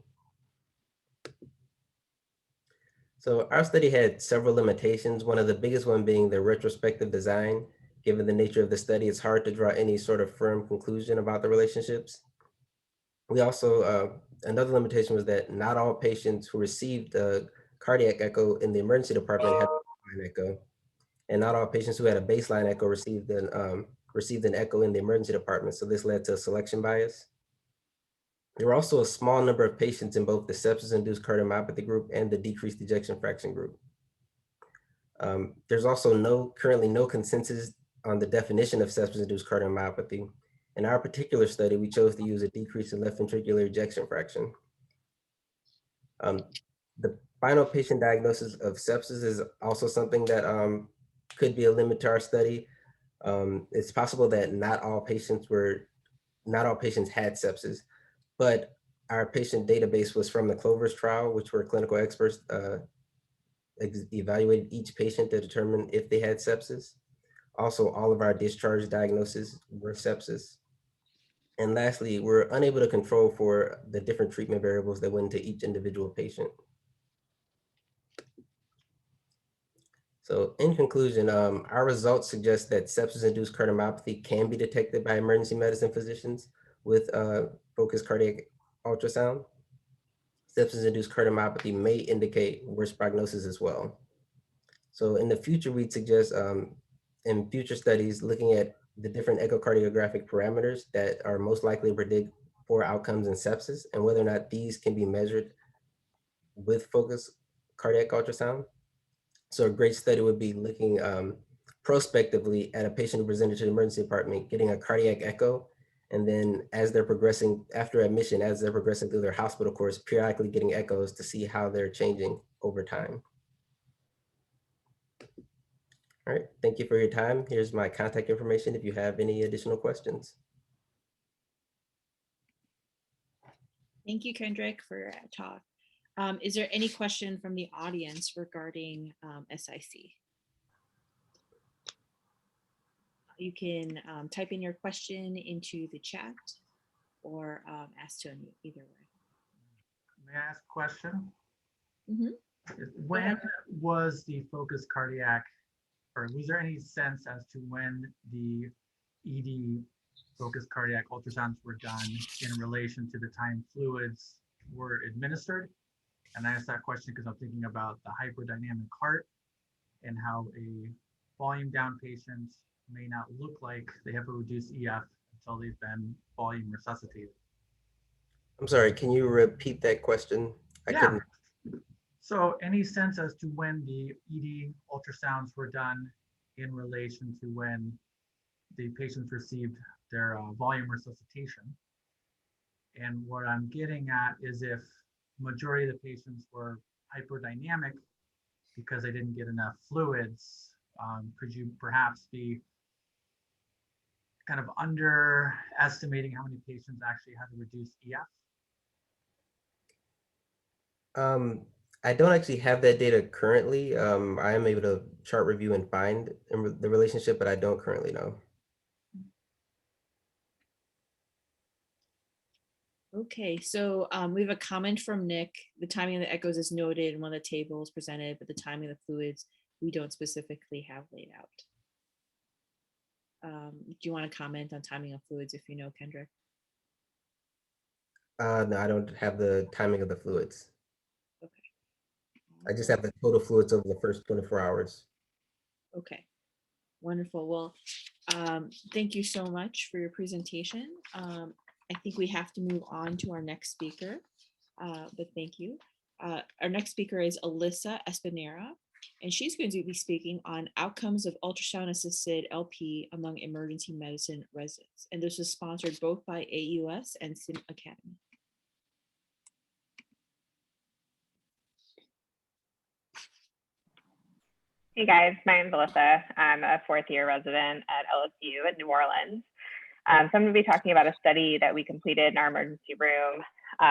So our study had several limitations, one of the biggest one being the retrospective design. Given the nature of the study, it's hard to draw any sort of firm conclusion about the relationships. We also, another limitation was that not all patients who received a cardiac echo in the emergency department had a baseline echo, and not all patients who had a baseline echo received an echo in the emergency department. So this led to a selection bias. There were also a small number of patients in both the sepsis-induced cardiomyopathy group and the decreased ejection fraction group. There's also currently no consensus on the definition of sepsis-induced cardiomyopathy. In our particular study, we chose to use a decrease in left ventricular ejection fraction. The final patient diagnosis of sepsis is also something that could be a limit to our study. It's possible that not all patients had sepsis, but our patient database was from the Clover's trial, which were clinical experts evaluated each patient to determine if they had sepsis. Also, all of our discharge diagnoses were sepsis. And lastly, we're unable to control for the different treatment variables that went into each individual patient. So in conclusion, our results suggest that sepsis-induced cardiomyopathy can be detected by emergency medicine physicians with focused cardiac ultrasound. Sepsis-induced cardiomyopathy may indicate worse prognosis as well. So in the future, we'd suggest in future studies looking at the different echocardiographic parameters that are most likely to predict poor outcomes in sepsis and whether or not these can be measured with focused cardiac ultrasound. So a great study would be looking prospectively at a patient who presented to the emergency department, getting a cardiac echo, and then as they're progressing, after admission, as they're progressing through their hospital course, periodically getting echoes to see how they're changing over time. All right, thank you for your time. Here's my contact information if you have any additional questions. Thank you, Kendrick, for your talk. Is there any question from the audience regarding SIC? You can type in your question into the chat or ask to unmute, either way. May I ask a question? Mhm. When was the focused cardiac, or was there any sense as to when the ED focused cardiac ultrasounds were done in relation to the time fluids were administered? And I asked that question because I'm thinking about the hyperdynamic heart and how a volume down patient may not look like they have a reduced EF until they've been volume resuscitated. I'm sorry, can you repeat that question? I couldn't. So any sense as to when the ED ultrasounds were done in relation to when the patients received their volume resuscitation? And what I'm getting at is if majority of the patients were hyperdynamic because they didn't get enough fluids, could you perhaps be kind of underestimating how many patients actually had a reduced EF? I don't actually have that data currently. I am able to chart review and find the relationship, but I don't currently know. Okay, so we have a comment from Nick. The timing of the echoes is noted in one of the tables presented, but the timing of the fluids we don't specifically have laid out. Do you want to comment on timing of fluids if you know, Kendrick? No, I don't have the timing of the fluids. Okay. I just have the total fluids over the first 24 hours. Okay, wonderful. Well, thank you so much for your presentation. I think we have to move on to our next speaker, but thank you. Our next speaker is Alyssa Espinera, and she's going to be speaking on outcomes of ultrasound-assisted LP among emergency medicine residents. And this is sponsored both by AUS and Sim Academy. Hey guys, my name's Alyssa. I'm a fourth-year resident at LSU in New Orleans. So I'm going to be talking about a study that we completed in our emergency room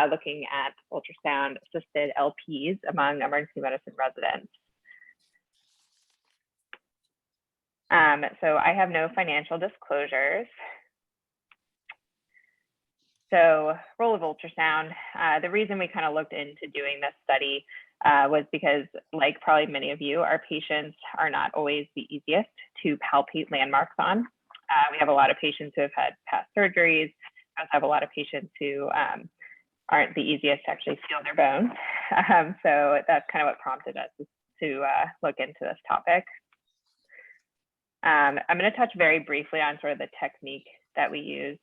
looking at ultrasound-assisted LPs among emergency medicine residents. So I have no financial disclosures. So role of ultrasound, the reason we kind of looked into doing this study was because, like probably many of you, our patients are not always the easiest to palpate landmarks on. We have a lot of patients who have had past surgeries. We also have a lot of patients who aren't the easiest to actually feel their bones. So that's kind of what prompted us to look into this topic. I'm going to touch very briefly on sort of the technique that we used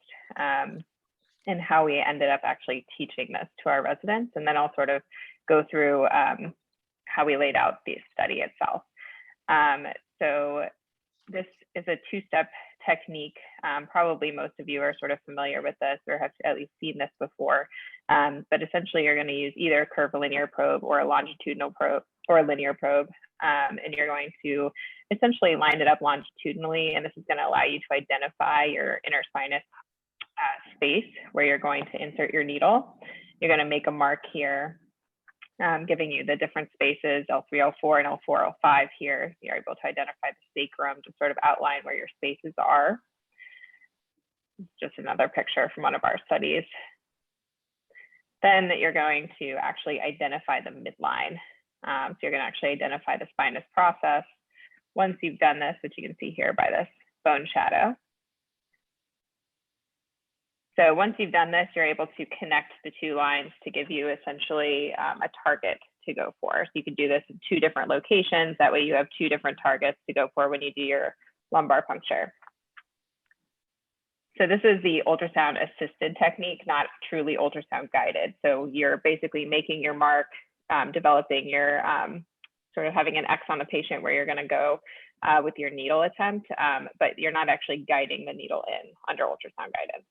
and how we ended up actually teaching this to our residents. And then I'll sort of go through how we laid out the study itself. So this is a two-step technique. Probably most of you are sort of familiar with this or have at least seen this before. But essentially you're going to use either a curvilinear probe or a longitudinal probe or a linear probe. And you're going to essentially line it up longitudinally. And this is going to allow you to identify your interspinous space where you're going to insert your needle. You're going to make a mark here, giving you the different spaces, L3, L4, and L4, L5 here. You're able to identify the sacrum to sort of outline where your spaces are. just another picture from one of our studies. Then you're going to actually identify the midline. So you're going to actually identify the spinous process. Once you've done this, which you can see here by this bone shadow. So once you've done this, you're able to connect the two lines to give you essentially a target to go for. So you can do this in two different locations. That way you have two different targets to go for when you do your lumbar puncture. So this is the ultrasound assisted technique, not truly ultrasound guided. So you're basically making your mark, developing your sort of having an X on the patient where you're going to go with your needle attempt, but you're not actually guiding the needle in under ultrasound guidance.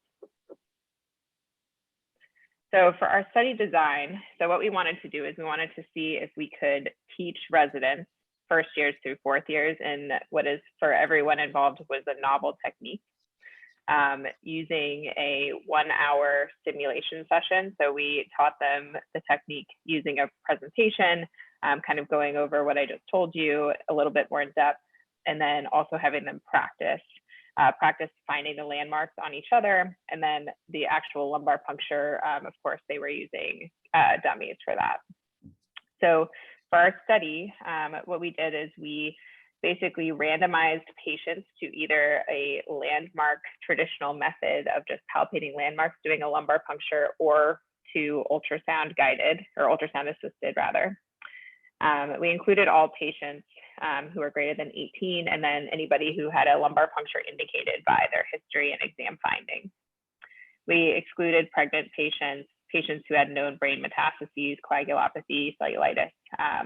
So for our study design, so what we wanted to do is we wanted to see if we could teach residents first years through fourth years in what is for everyone involved was a novel technique using a 1-hour simulation session. So we taught them the technique using a presentation, kind of going over what I just told you a little bit more in depth, and then also having them practice finding the landmarks on each other, and then the actual lumbar puncture, of course, they were using dummies for that. So for our study, what we did is we basically randomized patients to either a landmark traditional method of just palpating landmarks, doing a lumbar puncture, or to ultrasound guided or ultrasound assisted rather. We included all patients who are greater than 18, and then anybody who had a lumbar puncture indicated by their history and exam findings. We excluded pregnant patients, patients who had known brain metastases, coagulopathy, cellulitis,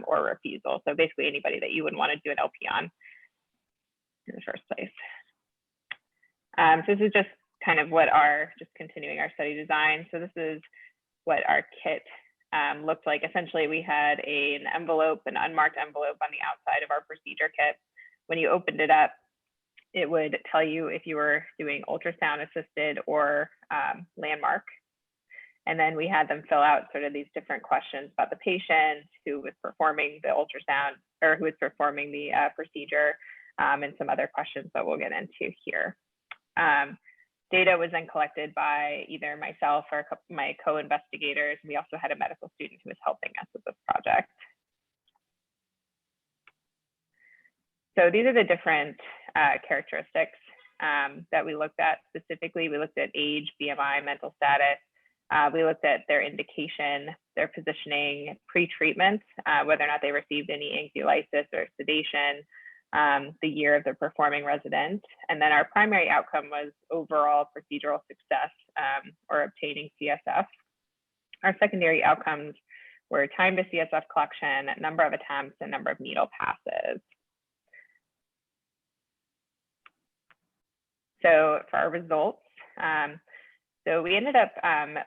or refusal. So basically anybody that you wouldn't want to do an LP on in the first place. So this is just kind of what just continuing our study design. So this is what our kit looked like. Essentially, we had an envelope, an unmarked envelope on the outside of our procedure kit. When you opened it up, it would tell you if you were doing ultrasound assisted or landmark. And then we had them fill out sort of these different questions about the patient, who was performing the ultrasound or who was performing the procedure, and some other questions that we'll get into here. Data was then collected by either myself or my co-investigators. We also had a medical student who was helping us with this project. So these are the different characteristics that we looked at specifically. We looked at age, BMI, mental status. We looked at their indication, their positioning, pre-treatment, whether or not they received any anxiolysis or sedation, the year of the performing resident. And then our primary outcome was overall procedural success or obtaining CSF. Our secondary outcomes were time to CSF collection, number of attempts, and number of needle passes. So for our results, so we ended up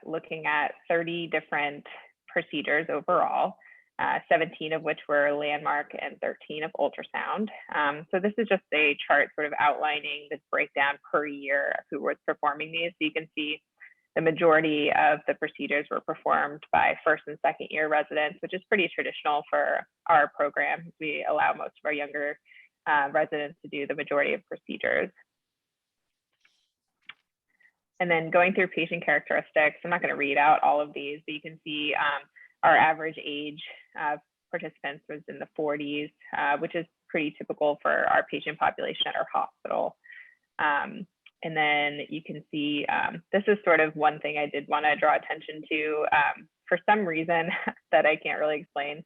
looking at 30 different procedures overall, 17 of which were landmark and 13 of ultrasound. So this is just a chart sort of outlining this breakdown per year of who was performing these. So you can see the majority of the procedures were performed by first and second year residents, which is pretty traditional for our program. We allow most of our younger residents to do the majority of procedures. And then going through patient characteristics, I'm not going to read out all of these, but you can see our average age of participants was in the 40s, which is pretty typical for our patient population at our hospital. And then you can see, this is sort of one thing I did want to draw attention to. For some reason that I can't really explain,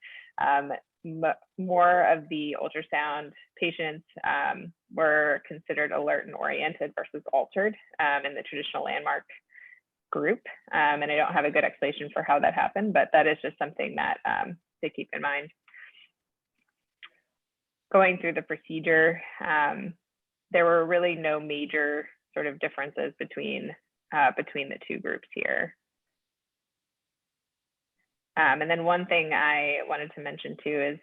more of the ultrasound patients were considered alert and oriented versus altered in the traditional landmark group. And I don't have a good explanation for how that happened, but that is just something that to keep in mind. Going through the procedure, there were really no major sort of differences between the two groups here. And then one thing I wanted to mention too is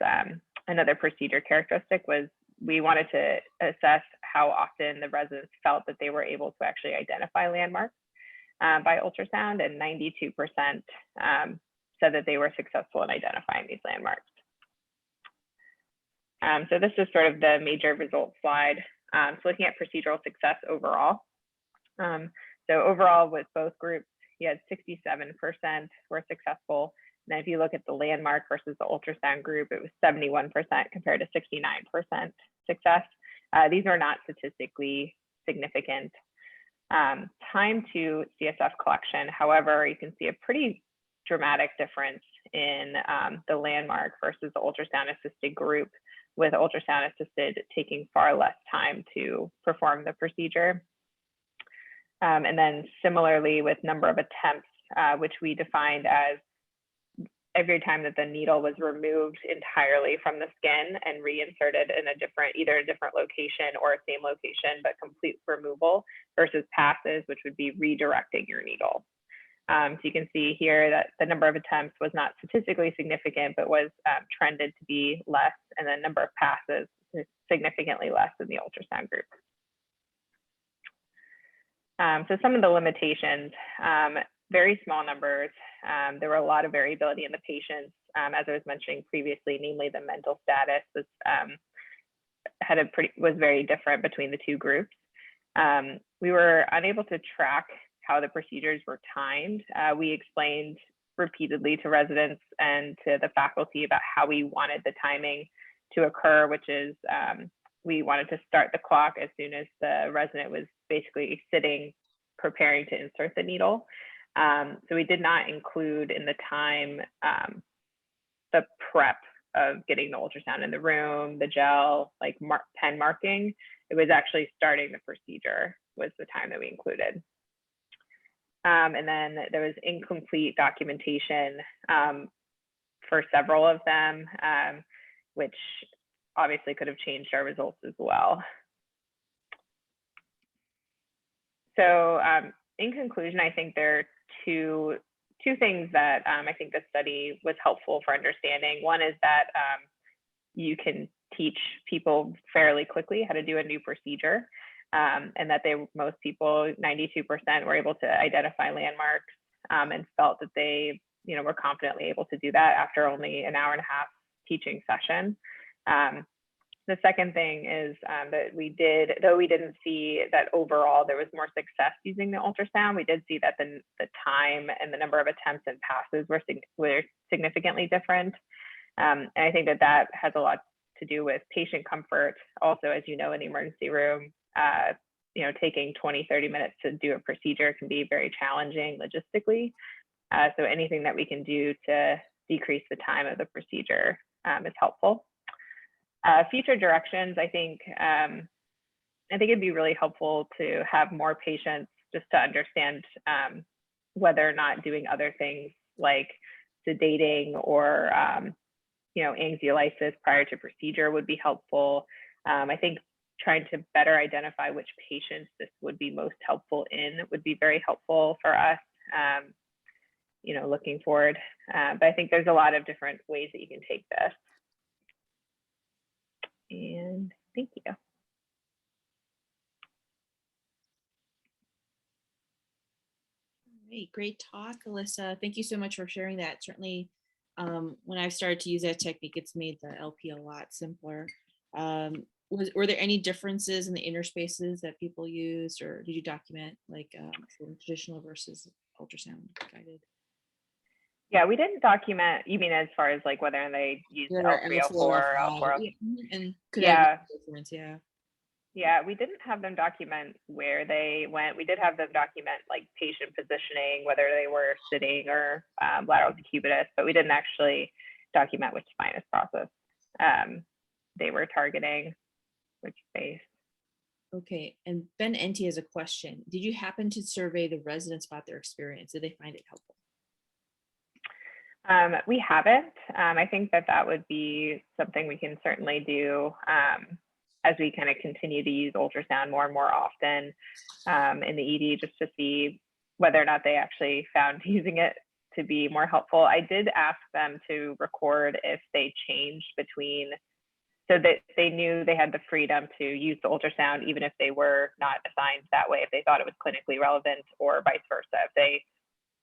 another procedure characteristic was we wanted to assess how often the residents felt that they were able to actually identify landmarks by ultrasound, and 92% said that they were successful in identifying these landmarks. So this is sort of the major results slide. So looking at procedural success overall. So overall, with both groups, he had 67% were successful. And then if you look at the landmark versus the ultrasound group, it was 71% compared to 69% success. These are not statistically significant. Time to CSF collection, however, you can see a pretty dramatic difference in the landmark versus the ultrasound assisted group, with ultrasound assisted taking far less time to perform the procedure. And then similarly with number of attempts, which we defined as every time that the needle was removed entirely from the skin and reinserted in a different, either a different location or a same location, but complete removal, versus passes, which would be redirecting your needle. So you can see here that the number of attempts was not statistically significant, but was trended to be less, and the number of passes is significantly less in the ultrasound group. So some of the limitations, very small numbers. There were a lot of variability in the patients, as I was mentioning previously, namely the mental status was was very different between the two groups. We were unable to track how the procedures were timed. We explained repeatedly to residents and to the faculty about how we wanted the timing to occur, which is we wanted to start the clock as soon as the resident was basically sitting, preparing to insert the needle. So we did not include in the time the prep of getting the ultrasound in the room, the gel, like pen marking. It was actually starting the procedure was the time that we included. And then there was incomplete documentation for several of them, which obviously could have changed our results as well. So in conclusion, I think there are two things that I think the study was helpful for understanding. One is that you can teach people fairly quickly how to do a new procedure, and that most people, 92%, were able to identify landmarks and felt that they were confidently able to do that after only an hour and a half teaching session. The second thing is that we did, though we didn't see that overall there was more success using the ultrasound, we did see that the time and the number of attempts and passes were significantly different. And I think that has a lot to do with patient comfort. Also, as you know, in the emergency room, taking 20-30 minutes to do a procedure can be very challenging logistically. So anything that we can do to decrease the time of the procedure is helpful. Future directions, I think it'd be really helpful to have more patients just to understand whether or not doing other things like sedating or anxiolysis prior to procedure would be helpful. I think trying to better identify which patients this would be most helpful in would be very helpful for us, looking forward. But I think there's a lot of different ways that you can take this. And thank you. Great talk, Alyssa. Thank you so much for sharing that. Certainly, when I've started to use that technique, it's made the LP a lot simpler. Were there any differences in the interspaces that people used, or did you document like traditional versus ultrasound guided? Yeah, we didn't document. You mean as far as like whether they used L304 or L4? And yeah. Difference, Yeah, we didn't have them document where they went. We did have them document like patient positioning, whether they were sitting or lateral decubitus, but we didn't actually document which spinous process they were targeting, which space. Okay, and Ben Enti has a question. Did you happen to survey the residents about their experience? Did they find it helpful? We haven't. I think that would be something we can certainly do as we kind of continue to use ultrasound more and more often in the ED, just to see whether or not they actually found using it to be more helpful. I did ask them to record if they changed between, so that they knew they had the freedom to use the ultrasound even if they were not assigned that way, if they thought it was clinically relevant, or vice versa. If they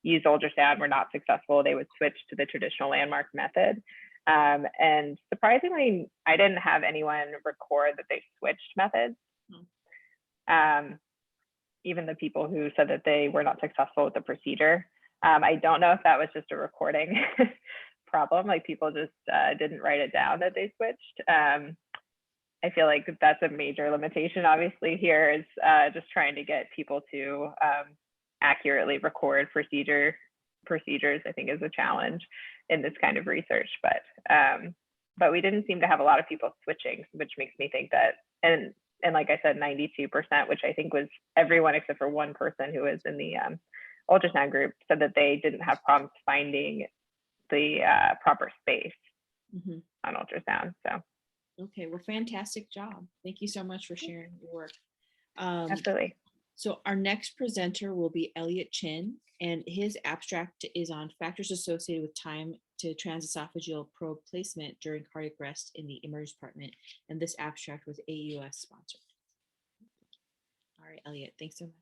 used ultrasound, were not successful, they would switch to the traditional landmark method. And surprisingly, I didn't have anyone record that they switched methods. even the people who said that they were not successful with the procedure. I don't know if that was just a recording problem, like people just didn't write it down that they switched. I feel like that's a major limitation, obviously, here is just trying to get people to accurately record procedures, I think is a challenge in this kind of research. But we didn't seem to have a lot of people switching, which makes me think that, and like I said, 92%, which I think was everyone except for one person who was in the ultrasound group, said that they didn't have problems finding the proper space on ultrasound. So Okay, well, fantastic job. Thank you so much for sharing your work. absolutely. So our next presenter will be Elliot Chin, and his abstract is on factors associated with time to transesophageal probe placement during cardiac arrest in the emergency department. And this abstract was AUS sponsored. All right, Elliot, thanks so much.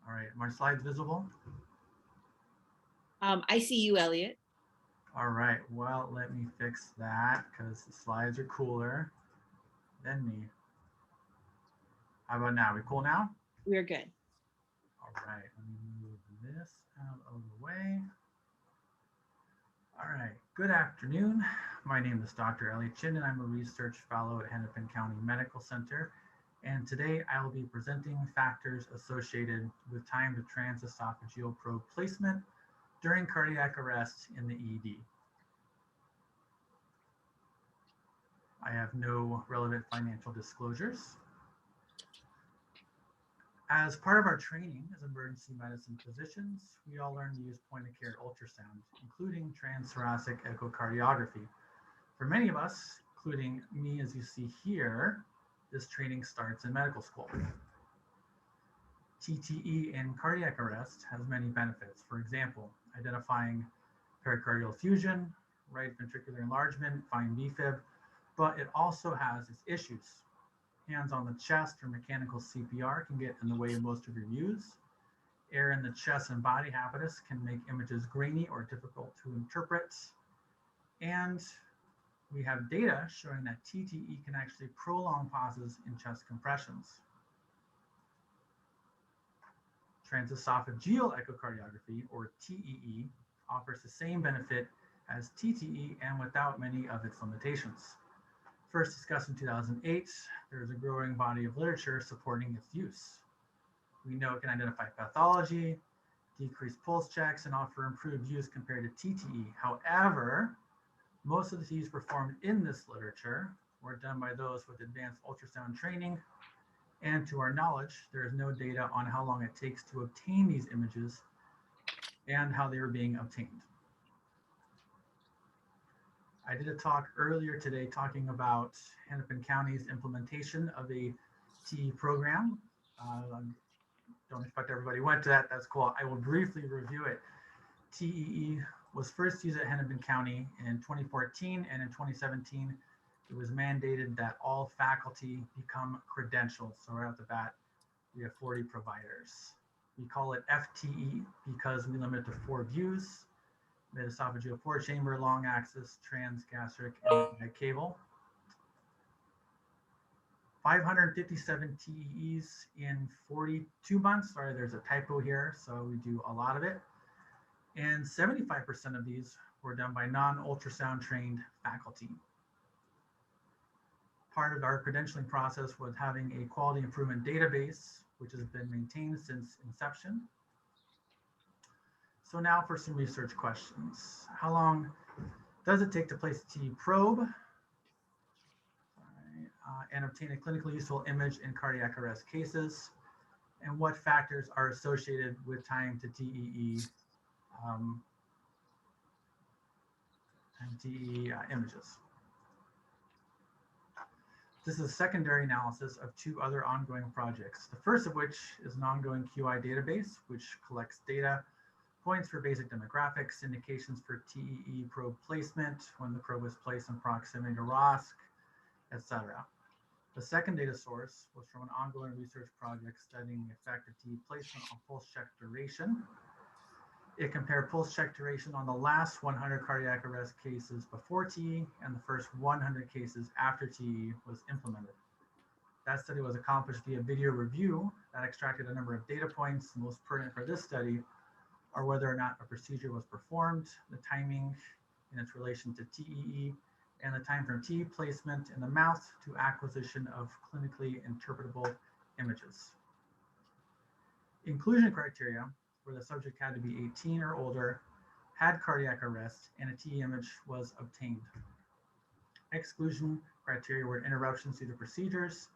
All right, my slides visible? I see you, Elliot. All right, well, let me fix that because the slides are cooler than me. How about now? We cool now? We're good. All right, let me move this out of the way. All right, good afternoon. My name is Dr. Elliot Chin, and I'm a research fellow at Hennepin County Medical Center. And today I will be presenting factors associated with time to transesophageal probe placement during cardiac arrest in the ED. I have no relevant financial disclosures. As part of our training as emergency medicine physicians, we all learn to use point-of-care ultrasound, including transthoracic echocardiography. For many of us, including me as you see here, this training starts in medical school. TTE in cardiac arrest has many benefits. For example, identifying pericardial effusion, right ventricular enlargement, fine VFib, but it also has its issues. Hands on the chest or mechanical CPR can get in the way of most of your views. Air in the chest and body habitus can make images grainy or difficult to interpret. And we have data showing that TTE can actually prolong pauses in chest compressions. Transesophageal echocardiography, or TEE, offers the same benefit as TTE and without many of its limitations. First discussed in 2008, there is a growing body of literature supporting its use. We know it can identify pathology, decrease pulse checks, and offer improved use compared to TTE. However, most of the TEEs performed in this literature were done by those with advanced ultrasound training, and to our knowledge, there is no data on how long it takes to obtain these images and how they were being obtained. I did a talk earlier today talking about Hennepin County's implementation of a TE program. Don't expect everybody went to that, that's cool. I will briefly review it. TEE was first used at Hennepin County in 2014, and in 2017, it was mandated that all faculty become credentialed. So right off the bat, we have 40 providers. We call it FTE because we limit to 4 views: mid-esophageal 4-chamber, long axis, transgastric, and cable. 557 TEEs in 42 months. Sorry, there's a typo here, so we do a lot of it. And 75% of these were done by non-ultrasound trained faculty. Part of our credentialing process was having a quality improvement database, which has been maintained since inception. So now for some research questions. How long does it take to place a TE probe and obtain a clinically useful image in cardiac arrest cases? And what factors are associated with time to TEE images? This is a secondary analysis of 2 other ongoing projects. The first of which is an ongoing QI database, which collects data points for basic demographics, indications for TEE probe placement, when the probe was placed in proximity to ROSC, etc. The second data source was from an ongoing research project studying the effect of TEE placement on pulse check duration. It compared pulse check duration on the last 100 cardiac arrest cases before TE and the first 100 cases after TE was implemented. That study was accomplished via video review that extracted a number of data points. The most pertinent for this study are whether or not a procedure was performed, the timing in its relation to TEE, and the time from TE placement in the mouth to acquisition of clinically interpretable images. Inclusion criteria, where the subject had to be 18 or older, had cardiac arrest, and a TE image was obtained. Exclusion criteria were interruptions due to procedures,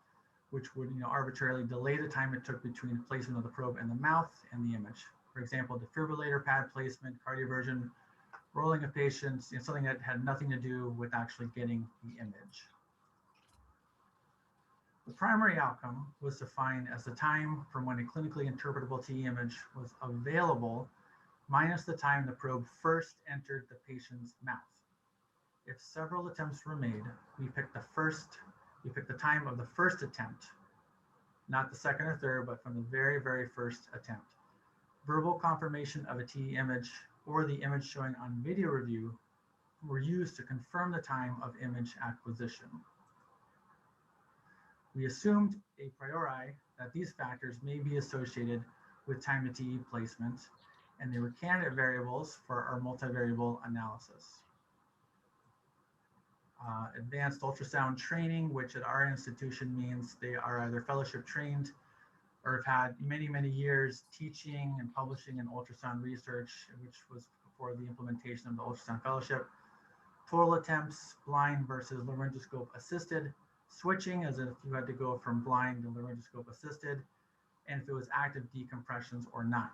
which would arbitrarily delay the time it took between placement of the probe in the mouth and the image. For example, defibrillator pad placement, cardioversion, rolling of patients, something that had nothing to do with actually getting the image. The primary outcome was defined as the time from when a clinically interpretable TE image was available minus the time the probe first entered the patient's mouth. If several attempts were made, we picked the time of the first attempt, not the second or third, but from the very, very first attempt. Verbal confirmation of a TE image or the image showing on video review were used to confirm the time of image acquisition. We assumed a priori that these factors may be associated with time to TE placement, and they were candidate variables for our multivariable analysis. Advanced ultrasound training, which at our institution means they are either fellowship trained or have had many, many years teaching and publishing in ultrasound research, which was before the implementation of the ultrasound fellowship. Total attempts, blind versus laryngoscope assisted, switching as if you had to go from blind to laryngoscope assisted, and if it was active decompressions or not.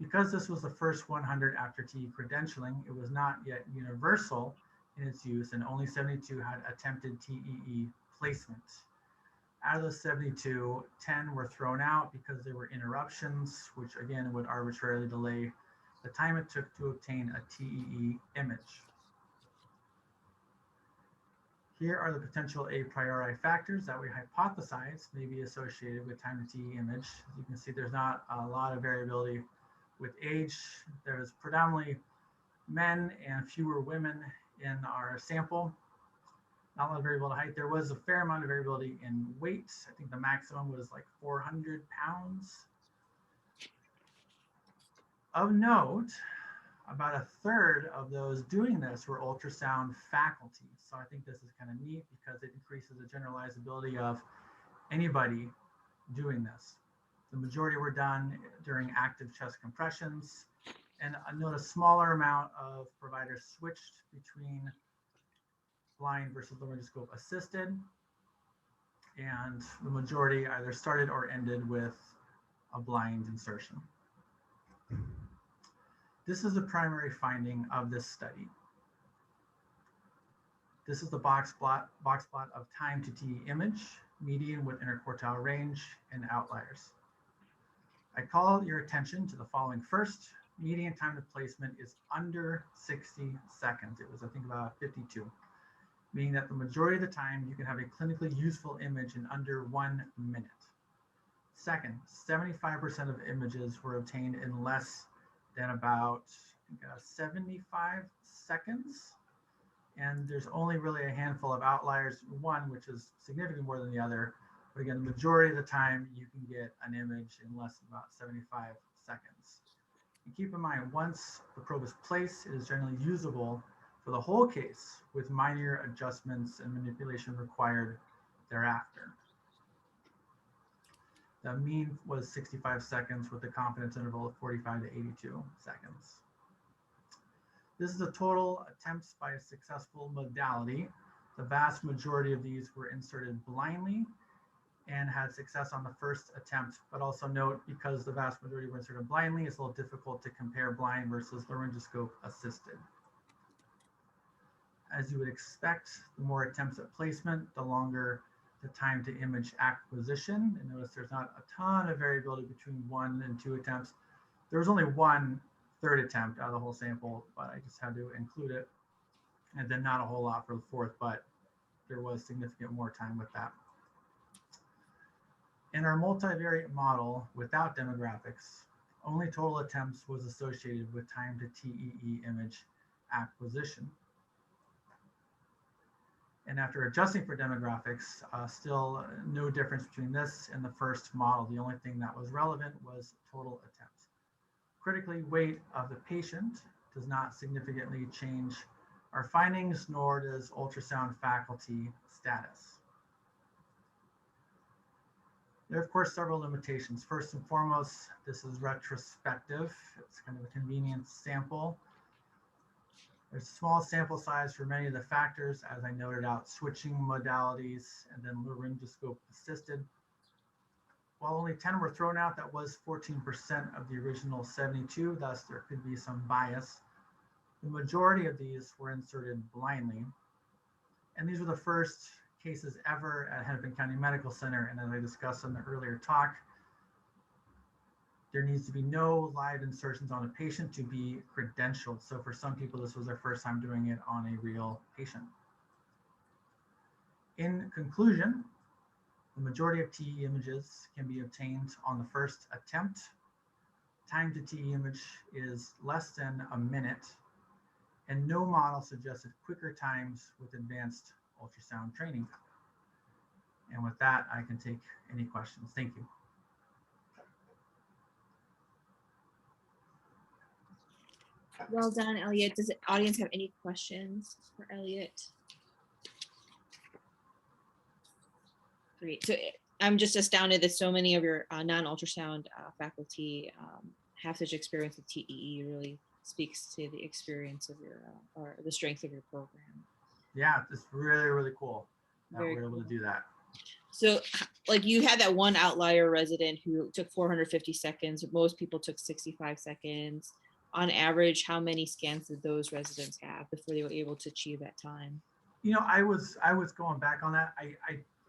Because this was the first 100 after TE credentialing, it was not yet universal in its use, and only 72 had attempted TEE placement. Out of those 72, 10 were thrown out because there were interruptions, which again would arbitrarily delay the time it took to obtain a TEE image. Here are the potential a priori factors that we hypothesize may be associated with time to TE image. As you can see, there's not a lot of variability with age. There's predominantly men and fewer women in our sample. Not a lot of variability in height. There was a fair amount of variability in weight. I think the maximum was like 400 pounds. Of note, about a third of those doing this were ultrasound faculty. So I think this is kind of neat because it increases the generalizability of anybody doing this. The majority were done during active chest compressions. And I note a smaller amount of providers switched between blind versus laryngoscope assisted. And the majority either started or ended with a blind insertion. This is the primary finding of this study. This is the box plot of time to TE image, median with interquartile range, and outliers. I call your attention to the following. First, median time to placement is under 60 seconds. It was, I think, about 52, meaning that the majority of the time you can have a clinically useful image in under 1 minute. Second, 75% of images were obtained in less than about 75 seconds. And there's only really a handful of outliers, one which is significantly more than the other. But again, the majority of the time you can get an image in less than about 75 seconds. And keep in mind, once the probe is placed, it is generally usable for the whole case with minor adjustments and manipulation required thereafter. The mean was 65 seconds with a confidence interval of 45 to 82 seconds. This is the total attempts by a successful modality. The vast majority of these were inserted blindly and had success on the first attempt, but also note, because the vast majority were inserted blindly, it's a little difficult to compare blind versus laryngoscope assisted. As you would expect, the more attempts at placement, the longer the time to image acquisition. And notice there's not a ton of variability between 1 and 2 attempts. There was only 1 third attempt out of the whole sample, but I just had to include it. And then not a whole lot for the fourth, but there was significant more time with that. In our multivariate model without demographics, only total attempts was associated with time to TEE image acquisition. And after adjusting for demographics, still no difference between this and the first model. The only thing that was relevant was total attempts. Critically, weight of the patient does not significantly change our findings, nor does ultrasound faculty status. There are, of course, several limitations. First and foremost, this is retrospective. It's kind of a convenient sample. There's a small sample size for many of the factors, as I noted out, switching modalities, and then laryngoscope assisted. While only 10 were thrown out, that was 14% of the original 72, thus there could be some bias. The majority of these were inserted blindly. And these were the first cases ever at Hennepin County Medical Center. And as I discussed in the earlier talk, there needs to be no live insertions on a patient to be credentialed. So for some people, this was their first time doing it on a real patient. In conclusion, the majority of TE images can be obtained on the first attempt. Time to TE image is less than a minute, and no model suggested quicker times with advanced ultrasound training. And with that, I can take any questions. Thank you. Well done, Elliot. Does the audience have any questions for Elliot? Great. So I'm just astounded that so many of your non-ultrasound faculty have such experience with TEE. Really speaks to the experience of your or the strength of your program. Yeah, it's really, really cool that Very we're able to do that. So like you had that one outlier resident who took 450 seconds. Most people took 65 seconds. On average, how many scans did those residents have before they were able to achieve that time? You know, I was going back on that.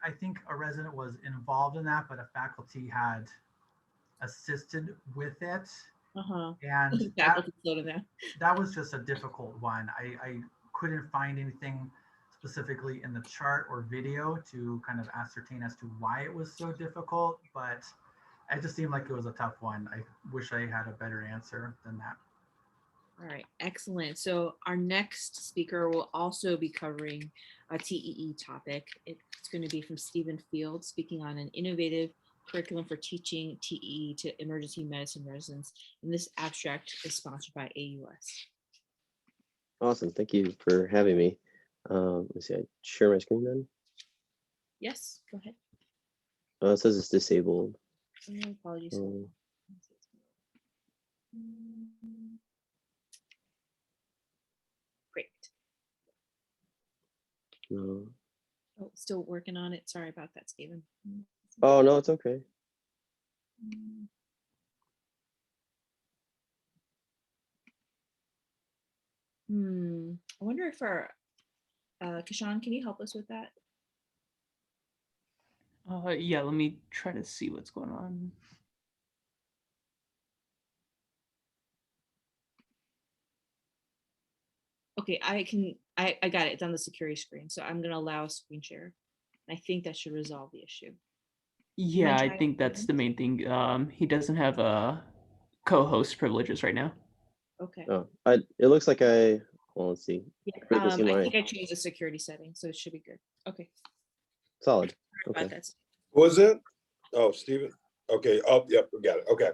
I think a resident was involved in that, but a faculty had assisted with it. And that was just a difficult one. I couldn't find anything specifically in the chart or video to kind of ascertain as to why it was so difficult, but it just seemed like it was a tough one. I wish I had a better answer than that. All right, excellent. So our next speaker will also be covering a TEE topic. It's going to be from Stephen Field, speaking on an innovative curriculum for teaching TEE to emergency medicine residents. And this abstract is sponsored by AUS. Awesome, thank you for having me. Let's see, I share my screen then? Yes, go ahead. It says it's disabled. Apologies. Great. No. Oh, still working on it. Sorry about that, Stephen. Oh, no, it's okay. I wonder if our Kashan, can you help us with that? Yeah, let me try to see what's going on. Okay, I got it. It's on the security screen. So I'm gonna allow screen share. I think that should resolve the issue. Yeah, I think that's the main thing. He doesn't have co-host privileges right now. Okay. Oh, it looks like well, let's see. Yeah, I think I changed the security setting, so it should be good. Okay. Solid. Okay. Who was it? Oh, Stephen. Okay. Oh, yep, we got it. Okay.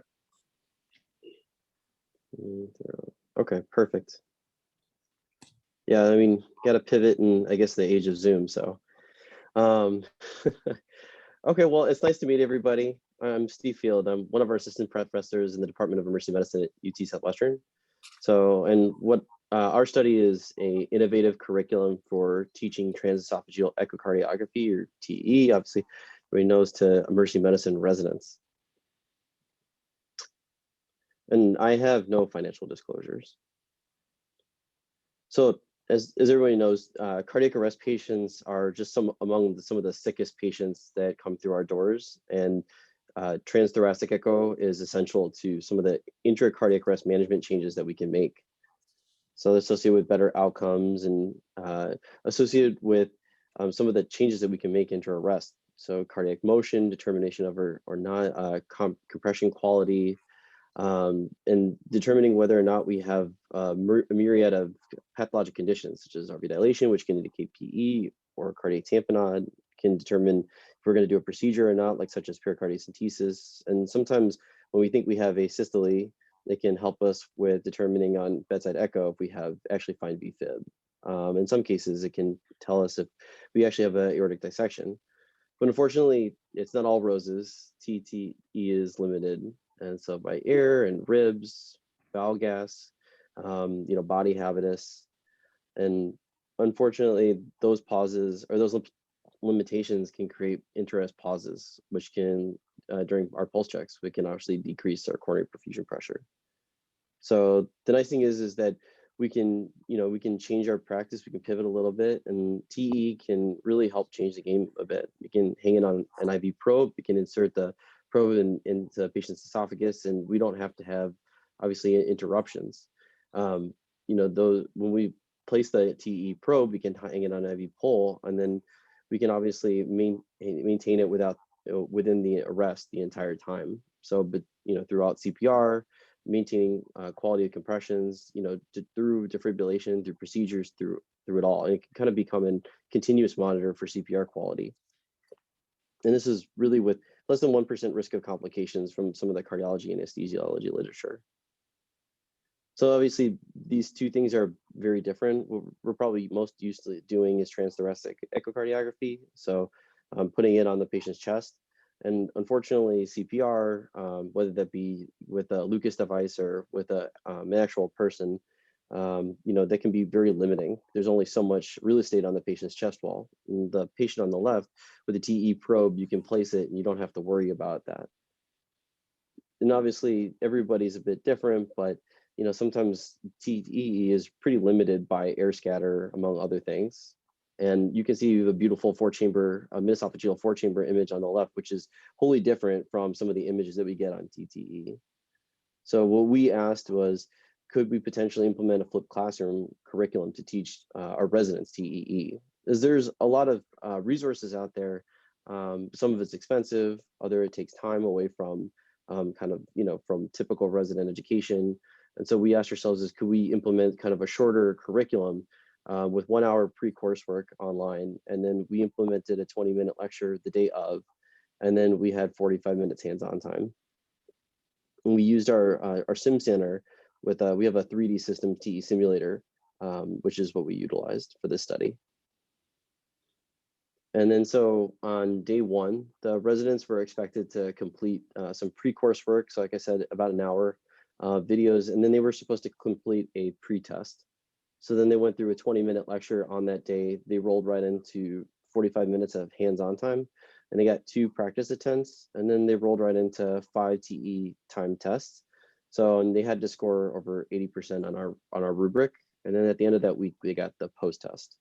Okay, perfect. Yeah, I mean, got to pivot in, I guess, the age of Zoom. So, okay, well, it's nice to meet everybody. I'm Steve Field. I'm one of our assistant professors in the Department of Emergency Medicine at UT Southwestern. So, and what our study is a innovative curriculum for teaching transesophageal echocardiography, or TE, obviously, everybody knows, to emergency medicine residents. And I have no financial disclosures. So, as everybody knows, cardiac arrest patients are just among some of the sickest patients that come through our doors, and transthoracic echo is essential to some of the intracardiac arrest management changes that we can make. So associated with better outcomes and associated with some of the changes that we can make into arrest. So cardiac motion, determination of or not, compression quality, and determining whether or not we have a myriad of pathologic conditions, such as RV dilation, which can indicate PE, or cardiac tamponade, can determine if we're going to do a procedure or not, like such as pericardiocentesis. And sometimes when we think we have asystole, it can help us with determining on bedside echo if we have actually find VFib. In some cases, it can tell us if we actually have an aortic dissection. But unfortunately, it's not all roses. TTE is limited. And so by air and ribs, bowel gas, body habitus. And unfortunately, those pauses or those limitations can create interest pauses, which can, during our pulse checks, we can actually decrease our coronary perfusion pressure. So the nice thing is that we can change our practice, we can pivot a little bit, and TE can really help change the game a bit. You can hang it on an IV probe, you can insert the probe into the patient's esophagus, and we don't have to have, obviously, interruptions. When we place the TE probe, we can hang it on an IV pole, and then we can obviously maintain it within the arrest the entire time. So, but throughout CPR, maintaining quality of compressions, through defibrillation, through procedures, through it all. And it can kind of become a continuous monitor for CPR quality. And this is really with less than 1% risk of complications from some of the cardiology and anesthesiology literature. So obviously, these two things are very different. What we're probably most used to doing is transthoracic echocardiography. So putting it on the patient's chest. And unfortunately, CPR, whether that be with a Lucas device or with an actual person, that can be very limiting. There's only so much real estate on the patient's chest wall. And the patient on the left, with a TE probe, you can place it and you don't have to worry about that. And obviously, everybody's a bit different, but sometimes TE is pretty limited by air scatter, among other things. And you can see the beautiful mid-esophageal four-chamber image on the left, which is wholly different from some of the images that we get on TTE. So what we asked was, could we potentially implement a flipped classroom curriculum to teach our residents TEE? Because there's a lot of resources out there. Some of it's expensive, other it takes time away from from typical resident education. And so we asked ourselves could we implement kind of a shorter curriculum with 1 hour pre-coursework online, and then we implemented a 20-minute lecture the day of, and then we had 45 minutes hands-on time. And we used our sim center with we have a 3D system TE simulator, which is what we utilized for this study. And then so on day one, the residents were expected to complete some pre-coursework. So like I said, about an hour videos, and then they were supposed to complete a pre-test. So then they went through a 20-minute lecture on that day. They rolled right into 45 minutes of hands-on time, and they got 2 practice attempts, and then they rolled right into 5 TE time tests. So, and they had to score over 80% on our rubric. And then at the end of that week, they got the post-test.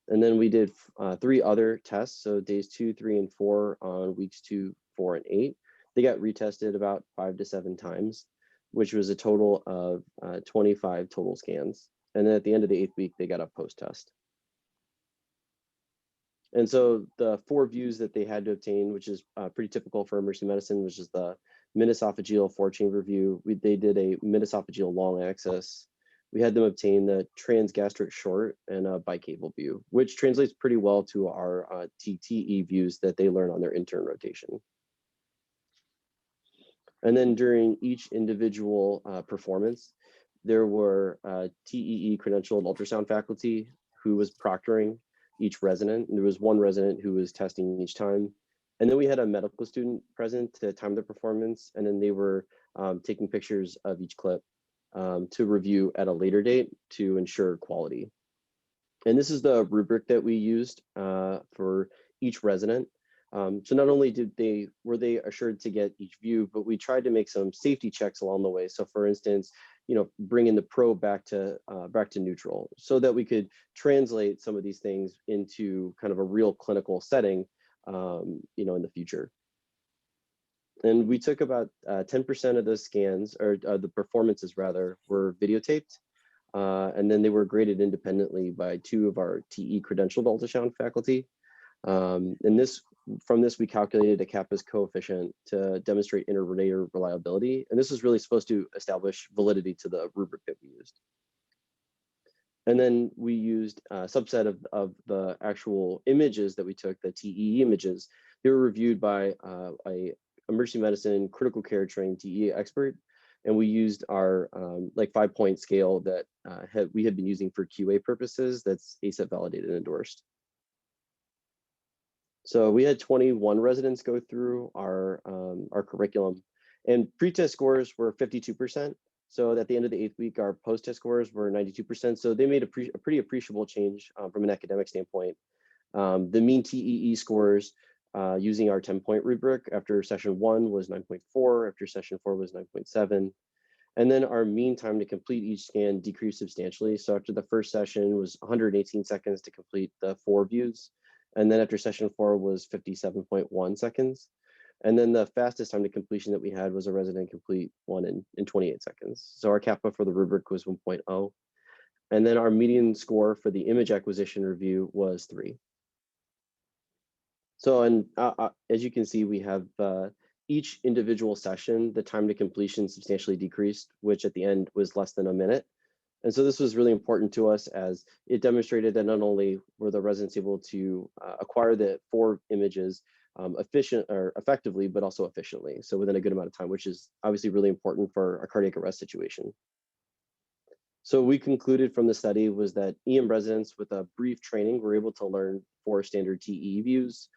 And then we did 3 other tests. So days 2, 3, and 4 on weeks 2, 4, and 8. They got retested about 5 to 7 times, which was a total of 25 total scans. And then at the end of the 8th week, they got a post-test. And so the 4 views that they had to obtain, which is pretty typical for emergency medicine, which is the mid-esophageal 4-chamber view. They did a mid-esophageal long axis. We had them obtain the transgastric short and a bicable view, which translates pretty well to our TTE views that they learn on their intern rotation. And then during each individual performance, there were TEE credentialed ultrasound faculty who was proctoring each resident. And there was 1 resident who was testing each time. And then we had a medical student present to time the performance. And then they were taking pictures of each clip to review at a later date to ensure quality. And this is the rubric that we used for each resident. So not only were they assured to get each view, but we tried to make some safety checks along the way. So for instance, bringing the probe back to neutral, so that we could translate some of these things into kind of a real clinical setting, in the future. And we took about 10% of those scans, or the performances rather, were videotaped. And then they were graded independently by 2 of our TE credentialed ultrasound faculty. And from this, we calculated a kappa's coefficient to demonstrate inter-rater reliability. And this is really supposed to establish validity to the rubric that we used. And then we used a subset of the actual images that we took, the TEE images. They were reviewed by a emergency medicine critical care trained TEE expert. And we used our like 5-point scale that we had been using for QA purposes that's ACEP validated and endorsed. So we had 21 residents go through our curriculum, and pre-test scores were 52%. So at the end of the 8th week, our post-test scores were 92%. So they made a pretty appreciable change from an academic standpoint. The mean TEE scores using our 10-point rubric after session 1 was 9.4, after session 4 was 9.7. And then our mean time to complete each scan decreased substantially. So after the first session was 118 seconds to complete the 4 views. And then after session 4 was 57.1 seconds. And then the fastest time to completion that we had was a resident complete one in 28 seconds. So our kappa for the rubric was 1.0. And then our median score for the image acquisition review was 3. So, and as you can see, we have each individual session, the time to completion substantially decreased, which at the end was less than a minute. And so this was really important to us as it demonstrated that not only were the residents able to acquire the 4 images effectively, but also efficiently. So within a good amount of time, which is obviously really important for a cardiac arrest situation. So we concluded from the study was that EM residents with a brief training were able to learn 4 standard TEE views.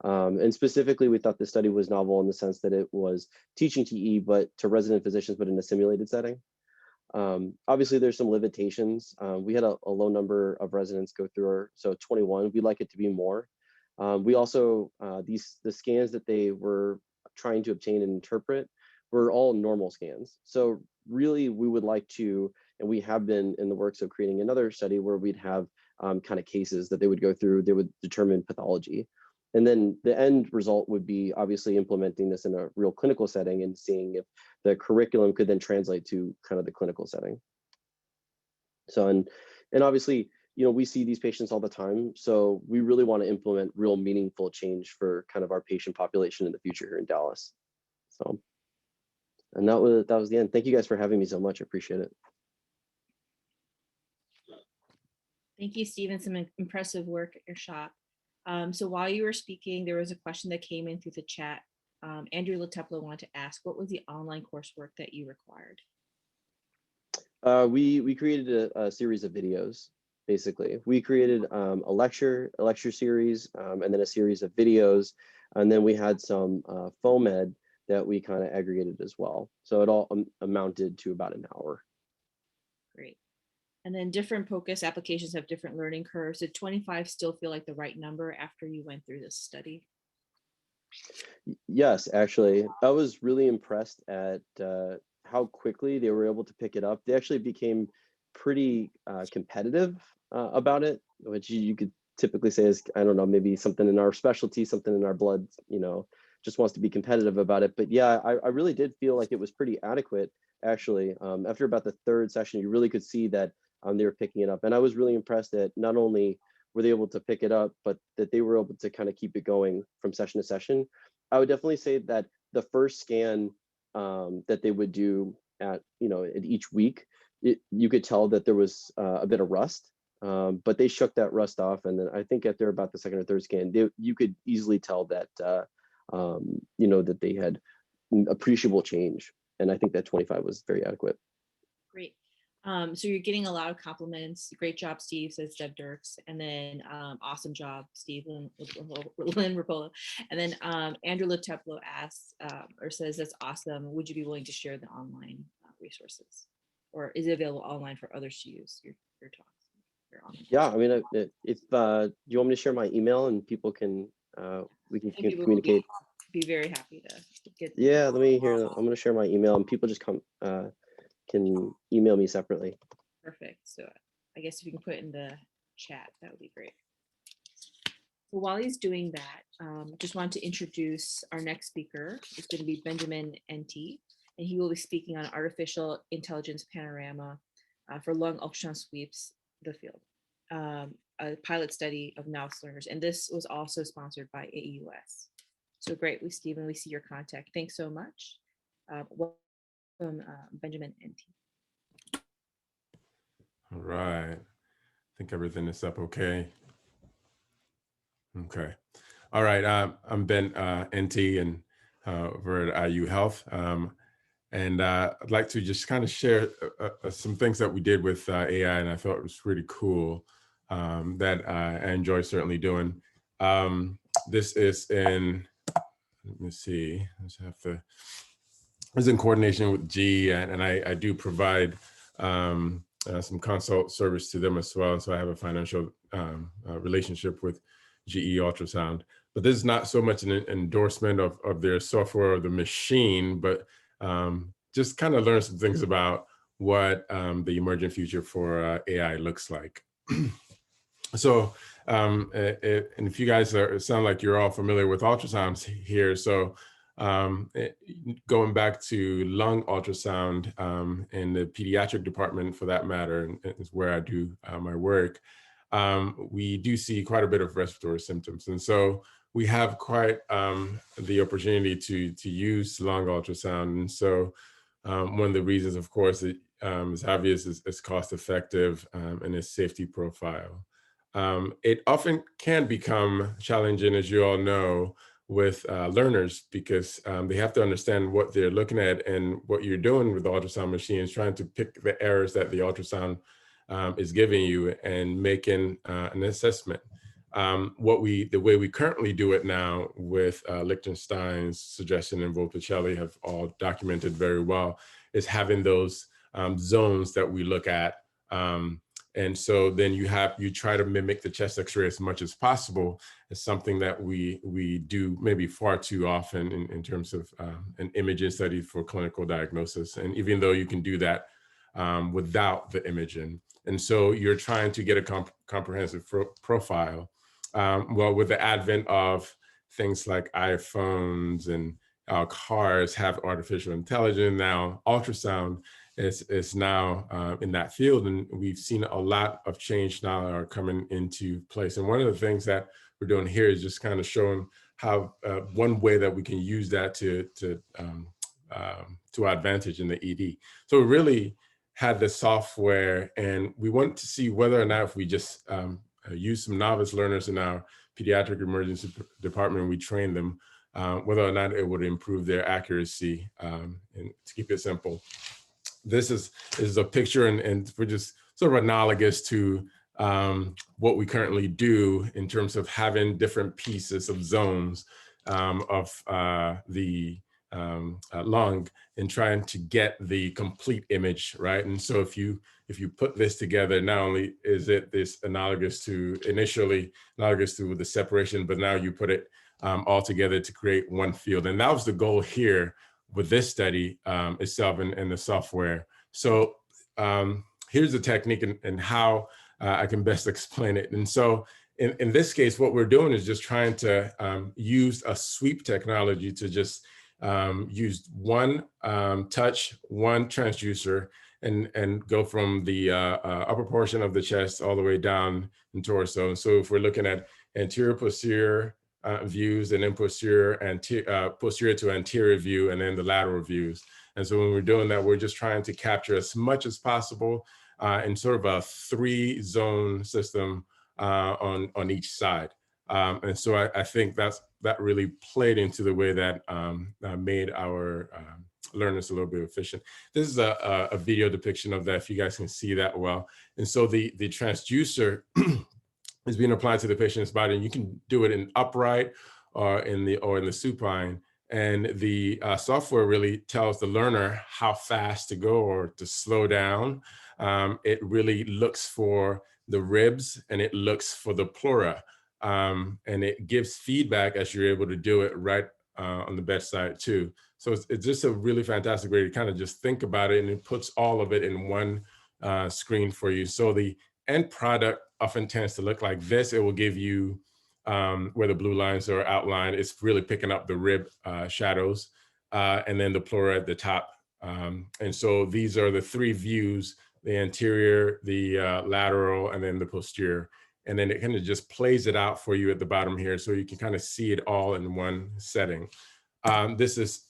And specifically, we thought the study was novel in the sense that it was teaching TE, but to resident physicians, but in a simulated setting. Obviously, there's some limitations. We had a low number of residents go through so 21. We'd like it to be more. We also, the scans that they were trying to obtain and interpret were all normal scans. So really, we would like to, and we have been in the works of creating another study where we'd have kind of cases that they would go through, they would determine pathology. And then the end result would be obviously implementing this in a real clinical setting and seeing if the curriculum could then translate to kind of the clinical setting. So, and obviously, you know, we see these patients all the time. So we really want to implement real meaningful change for kind of our patient population in the future here in Dallas. So, and that was the end. Thank you guys for having me so much. I appreciate it. Thank you, Stephen. Some impressive work at your shop. So while you were speaking, there was a question that came in through the chat. Andrew Lateplo wanted to ask, what was the online coursework that you required? We created a series of videos, basically. We created a lecture series, and then a series of videos. And then we had some foam ed that we kind of aggregated as well. So it all amounted to about an hour. Great. And then different POCUS applications have different learning curves. Did 25 still feel like the right number after you went through this study? Yes, actually. I was really impressed at how quickly they were able to pick it up. They actually became pretty competitive about it, which you could typically say is, I don't know, maybe something in our specialty, something in our blood, you know, just wants to be competitive about it. But yeah, I really did feel like it was pretty adequate, actually. After about the 3rd session, you really could see that they were picking it up. And I was really impressed that not only were they able to pick it up, but that they were able to kind of keep it going from session to session. I would definitely say that the first scan that they would do at each week, you could tell that there was a bit of rust, but they shook that rust off. And then I think after about the 2nd or 3rd scan, you could easily tell that that they had appreciable change. And I think that 25 was very adequate. Great. So you're getting a lot of compliments. Great job, Steve, says Deb Dirks. And then awesome job, Steve, Lynn Rapola. And then Andrew Lateplo asks or says, that's awesome. Would you be willing to share the online resources? Or is it available online for others to use your talks? Yeah, I mean, if do you want me to share my email and people can, we can communicate? Be very happy to get. Yeah, let me hear. I'm going to share my email and people just can email me separately. Perfect. So I guess if you can put it in the chat, that would be great. So while he's doing that, just wanted to introduce our next speaker. It's going to be Benjamin NT, and he will be speaking on artificial intelligence panorama for lung ultrasound sweeps, the field. a pilot study of novice learners, and this was also sponsored by AEUS. So great, Stephen, we see your contact. Thanks so much. Welcome, Benjamin and team. All right. I think everything is up okay. Okay. All right. I'm Ben NT and over at IU Health. And I'd like to just kind of share some things that we did with AI, and I thought it was really cool that I enjoy certainly doing. This is in, let me see, it's in coordination with G, and I do provide some consult service to them as well. And so I have a financial relationship with GE Ultrasound. But this is not so much an endorsement of their software or the machine, but just kind of learn some things about what the emerging future for AI looks like. So, and if you guys sound like you're all familiar with ultrasounds here, so going back to lung ultrasound in the pediatric department, for that matter, and is where I do my work, we do see quite a bit of respiratory symptoms. And so we have quite the opportunity to use lung ultrasound. And so one of the reasons, of course, it is obvious, is cost effective and its safety profile. It often can become challenging, as you all know, with learners, because they have to understand what they're looking at, and what you're doing with the ultrasound machine is trying to pick the errors that the ultrasound is giving you and making an assessment. The way we currently do it now with Lichtenstein's suggestion and Volpicelli have all documented very well, is having those zones that we look at. And so then you try to mimic the chest X-ray as much as possible. It's something that we do maybe far too often in terms of an imaging study for clinical diagnosis. And even though you can do that without the imaging. And so you're trying to get a comprehensive profile. Well, with the advent of things like iPhones and cars have artificial intelligence now, ultrasound is now in that field, and we've seen a lot of change now are coming into place. And one of the things that we're doing here is just kind of showing how one way that we can use that to our advantage in the ED. So we really had the software, and we want to see whether or not if we just use some novice learners in our pediatric emergency department, we train them, whether or not it would improve their accuracy. And to keep it simple, this is a picture, and we're just sort of analogous to what we currently do in terms of having different pieces of zones of the lung and trying to get the complete image, right? And so if you put this together, not only is it this initially analogous to the separation, but now you put it all together to create one field. And that was the goal here with this study itself and the software. So here's the technique and how I can best explain it. And so in this case, what we're doing is just trying to use a sweep technology to just use one touch, one transducer, and go from the upper portion of the chest all the way down in torso. And so if we're looking at anterior posterior views, and then posterior to anterior view, and then the lateral views. And so when we're doing that, we're just trying to capture as much as possible in sort of a 3-zone system on each side. And so I think that really played into the way that made our learners a little bit efficient. This is a video depiction of that, if you guys can see that well. And so the transducer is being applied to the patient's body, and you can do it in upright or in the supine. And the software really tells the learner how fast to go or to slow down. It really looks for the ribs, and it looks for the pleura. And it gives feedback as you're able to do it right on the bedside too. So it's just a really fantastic way to kind of just think about it, and it puts all of it in one screen for you. So the end product often tends to look like this. It will give you where the blue lines are outlined. It's really picking up the rib shadows, and then the pleura at the top. And so these are the 3 views the anterior, the lateral, and then the posterior. And then it kind of just plays it out for you at the bottom here, so you can kind of see it all in one setting. This is,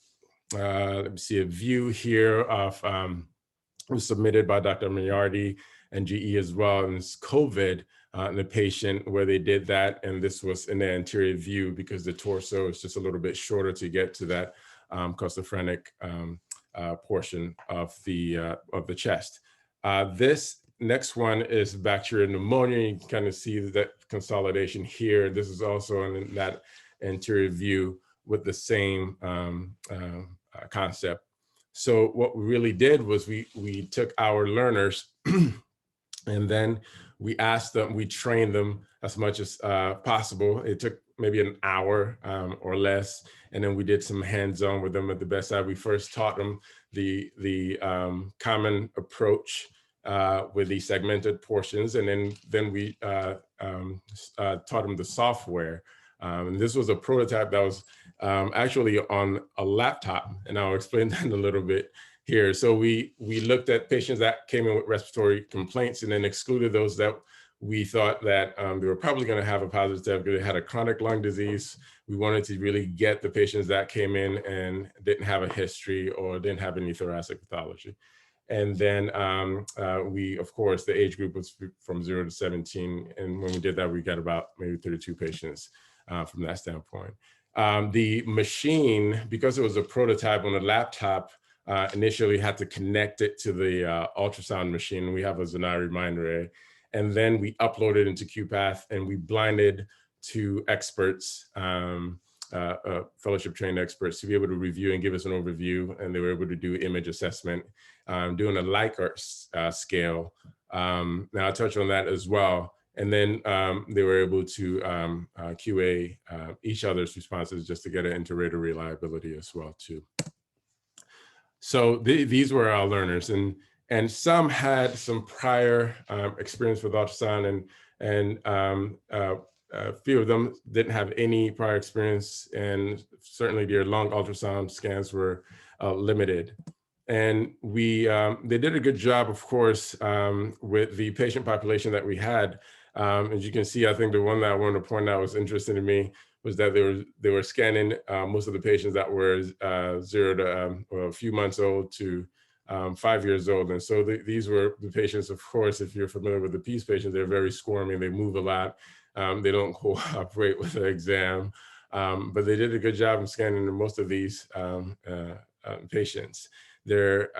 let me see, a view here of, was submitted by Dr. Mayardi and GE as well, and it's COVID in the patient where they did that. And this was in the anterior view because the torso is just a little bit shorter to get to that costophrenic portion of the chest. This next one is bacterial pneumonia. You can kind of see that consolidation here. This is also in that anterior view with the same concept. So what we really did was we took our learners and then we asked them, we trained them as much as possible. It took maybe an hour or less. And then we did some hands-on with them at the bedside. We first taught them the common approach with the segmented portions. And then we taught them the software. And this was a prototype that was actually on a laptop, and I'll explain that in a little bit here. So we looked at patients that came in with respiratory complaints and then excluded those that we thought that they were probably going to have a positive test because they had a chronic lung disease. We wanted to really get the patients that came in and didn't have a history or didn't have any thoracic pathology. And then we, of course, the age group was from 0 to 17. And when we did that, we got about maybe 32 patients from that standpoint. The machine, because it was a prototype on a laptop, initially had to connect it to the ultrasound machine. We have a Zanari mind array. And then we uploaded into QPath and we blinded to experts, fellowship trained experts, to be able to review and give us an overview. And they were able to do image assessment, doing a Likert scale. Now I'll touch on that as well. And then they were able to QA each other's responses just to get an inter-rater reliability as well too. So these were our learners, and some had some prior experience with ultrasound, and a few of them didn't have any prior experience, and certainly their lung ultrasound scans were limited. And they did a good job, of course, with the patient population that we had. As you can see, I think the one that I wanted to point out was interesting to me was that they were scanning most of the patients that were 0 to a few months old to 5 years old. And so these were the patients, of course, if you're familiar with the PEACE patients, they're very squirmy, they move a lot. They don't cooperate with the exam, but they did a good job of scanning most of these patients. Their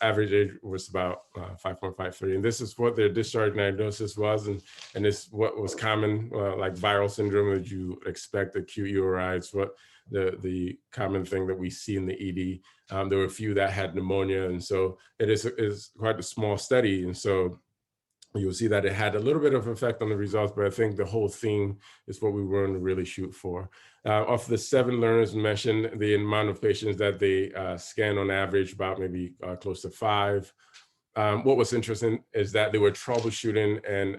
average age was about 5.53, and this is what their discharge diagnosis was, and it's what was common, like viral syndrome that you expect, acute URI. It's what the common thing that we see in the ED. There were a few that had pneumonia, and so it is quite a small study, and so you'll see that it had a little bit of effect on the results, but I think the whole theme is what we were going to really shoot for. Of the 7 learners mentioned, the amount of patients that they scanned on average, about maybe close to 5. What was interesting is that they were troubleshooting, and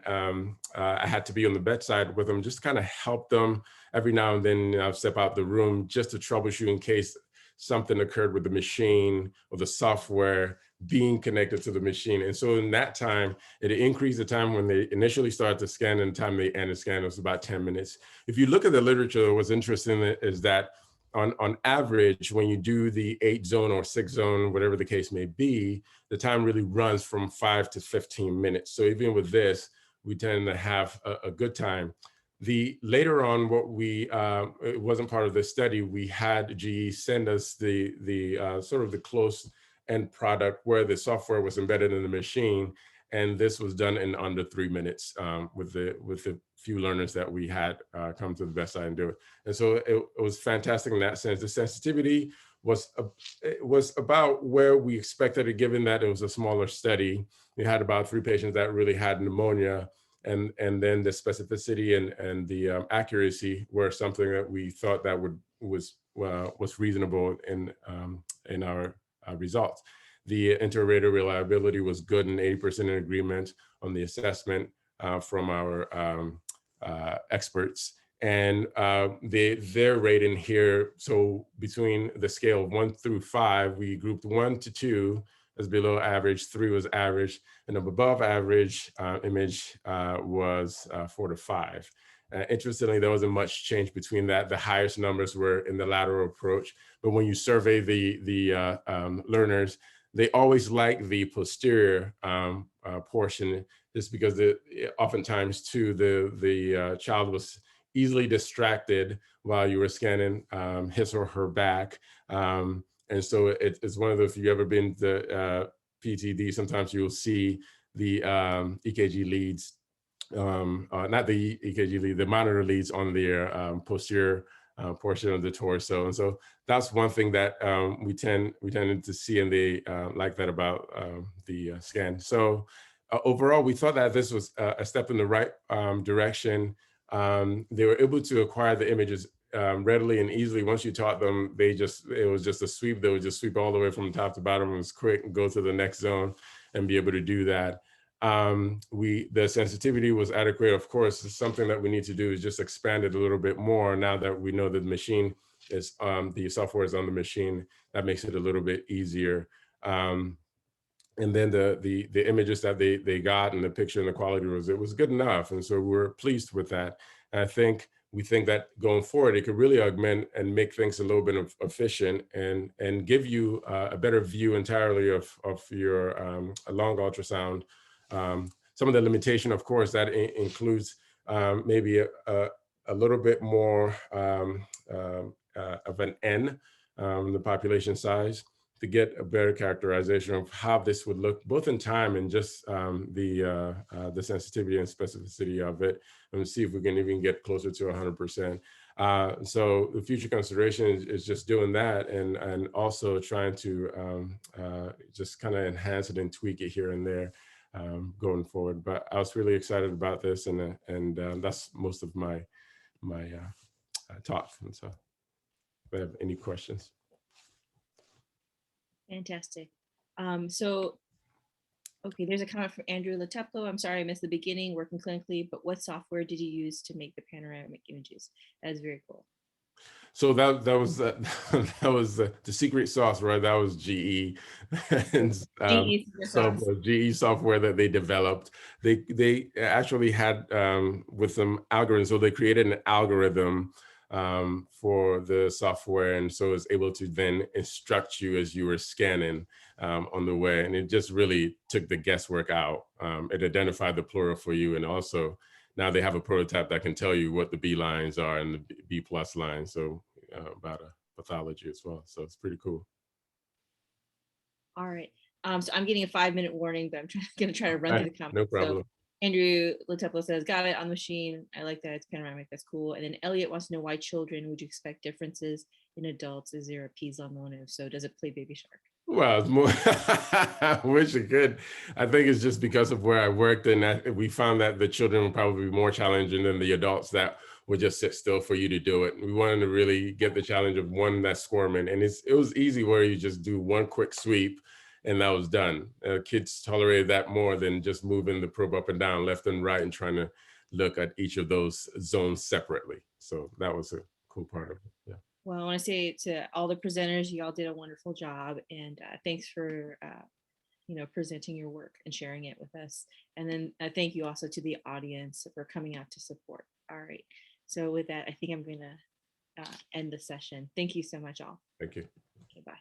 I had to be on the bedside with them, just kind of help them every now and then. I'll step out the room just to troubleshoot in case something occurred with the machine or the software being connected to the machine. And so in that time, it increased the time when they initially started to scan and the time they ended scan was about 10 minutes. If you look at the literature, what's interesting is that on average, when you do the 8-zone or 6-zone, whatever the case may be, the time really runs from 5 to 15 minutes. So even with this, we tend to have a good time. Later on, what it wasn't part of the study, we had GE send us the sort of the close end product where the software was embedded in the machine, and this was done in under 3 minutes with the few learners that we had come to the bedside and do it. And so it was fantastic in that sense. The sensitivity was about where we expected it, given that it was a smaller study. We had about 3 patients that really had pneumonia, and then the specificity and the accuracy were something that we thought that was reasonable in our results. The inter-rater reliability was good, and 80% in agreement on the assessment from our experts. And their rating here, so between the scale of 1 through 5, we grouped 1 to 2, was below average, 3 was average, and above average image was 4 to 5. Interestingly, there wasn't much change between that. The highest numbers were in the lateral approach, but when you survey the learners, they always like the posterior portion, just because oftentimes too the child was easily distracted while you were scanning his or her back. And so it's one of those, if you've ever been to PTD, sometimes you'll see the EKG leads, not the EKG lead, the monitor leads on their posterior portion of the torso. And so that's one thing that we tended to see, and they like that about the scan. So overall, we thought that this was a step in the right direction. They were able to acquire the images readily and easily. Once you taught them, it was just a sweep. They would just sweep all the way from top to bottom. It was quick and go to the next zone and be able to do that. The sensitivity was adequate. Of course, something that we need to do is just expand it a little bit more now that we know that the machine is, the software is on the machine. That makes it a little bit easier. And then the images that they got and the picture and the quality it was good enough. And so we're pleased with that. And we think that going forward, it could really augment and make things a little bit efficient and give you a better view entirely of your long ultrasound. Some of the limitation, of course, that includes maybe a little bit more of an N, the population size, to get a better characterization of how this would look, both in time and just the sensitivity and specificity of it, and see if we can even get closer to 100%. So the future consideration is just doing that, and also trying to just kind of enhance it and tweak it here and there going forward. But I was really excited about this, and that's most of my talk. And so, if I have any questions. Fantastic. So, okay, there's a comment from Andrew Lateplo. I'm sorry I missed the beginning, working clinically, but what software did you use to make the panoramic images? That is very cool. So that was that was the secret sauce, right? That was GE, and GE software that they developed. They actually had with some algorithms. So they created an algorithm for the software, and so it's able to then instruct you as you were scanning on the way, and it just really took the guesswork out. It identified the plural for you, and also now they have a prototype that can tell you what the B lines are and the B plus lines, so about a pathology as well. So it's pretty cool. All right. So I'm getting a 5-minute warning, but I'm going to try to run through the comments. No problem. So Andrew Lateplo says, got it on the machine. I like that. It's panoramic. That's cool. And then Elliot wants to know why children would you expect differences in adults? Is there a P's unknown? If so, does it play Baby Shark? Well, it's more, I wish it could. I think it's just because of where I worked, and that we found that the children would probably be more challenging than the adults that would just sit still for you to do it. We wanted to really get the challenge of one that's squirming, and it was easy where you just do one quick sweep and that was done. Kids tolerated that more than just moving the probe up and down, left and right, and trying to look at each of those zones separately. So that was a cool part of it. Yeah. Well, I want to say to all the presenters, you all did a wonderful job, and thanks for presenting your work and sharing it with us. And then thank you also to the audience for coming out to support. All right. So with that, I think I'm going to end the session. Thank you so much, all. Thank you. Okay, bye.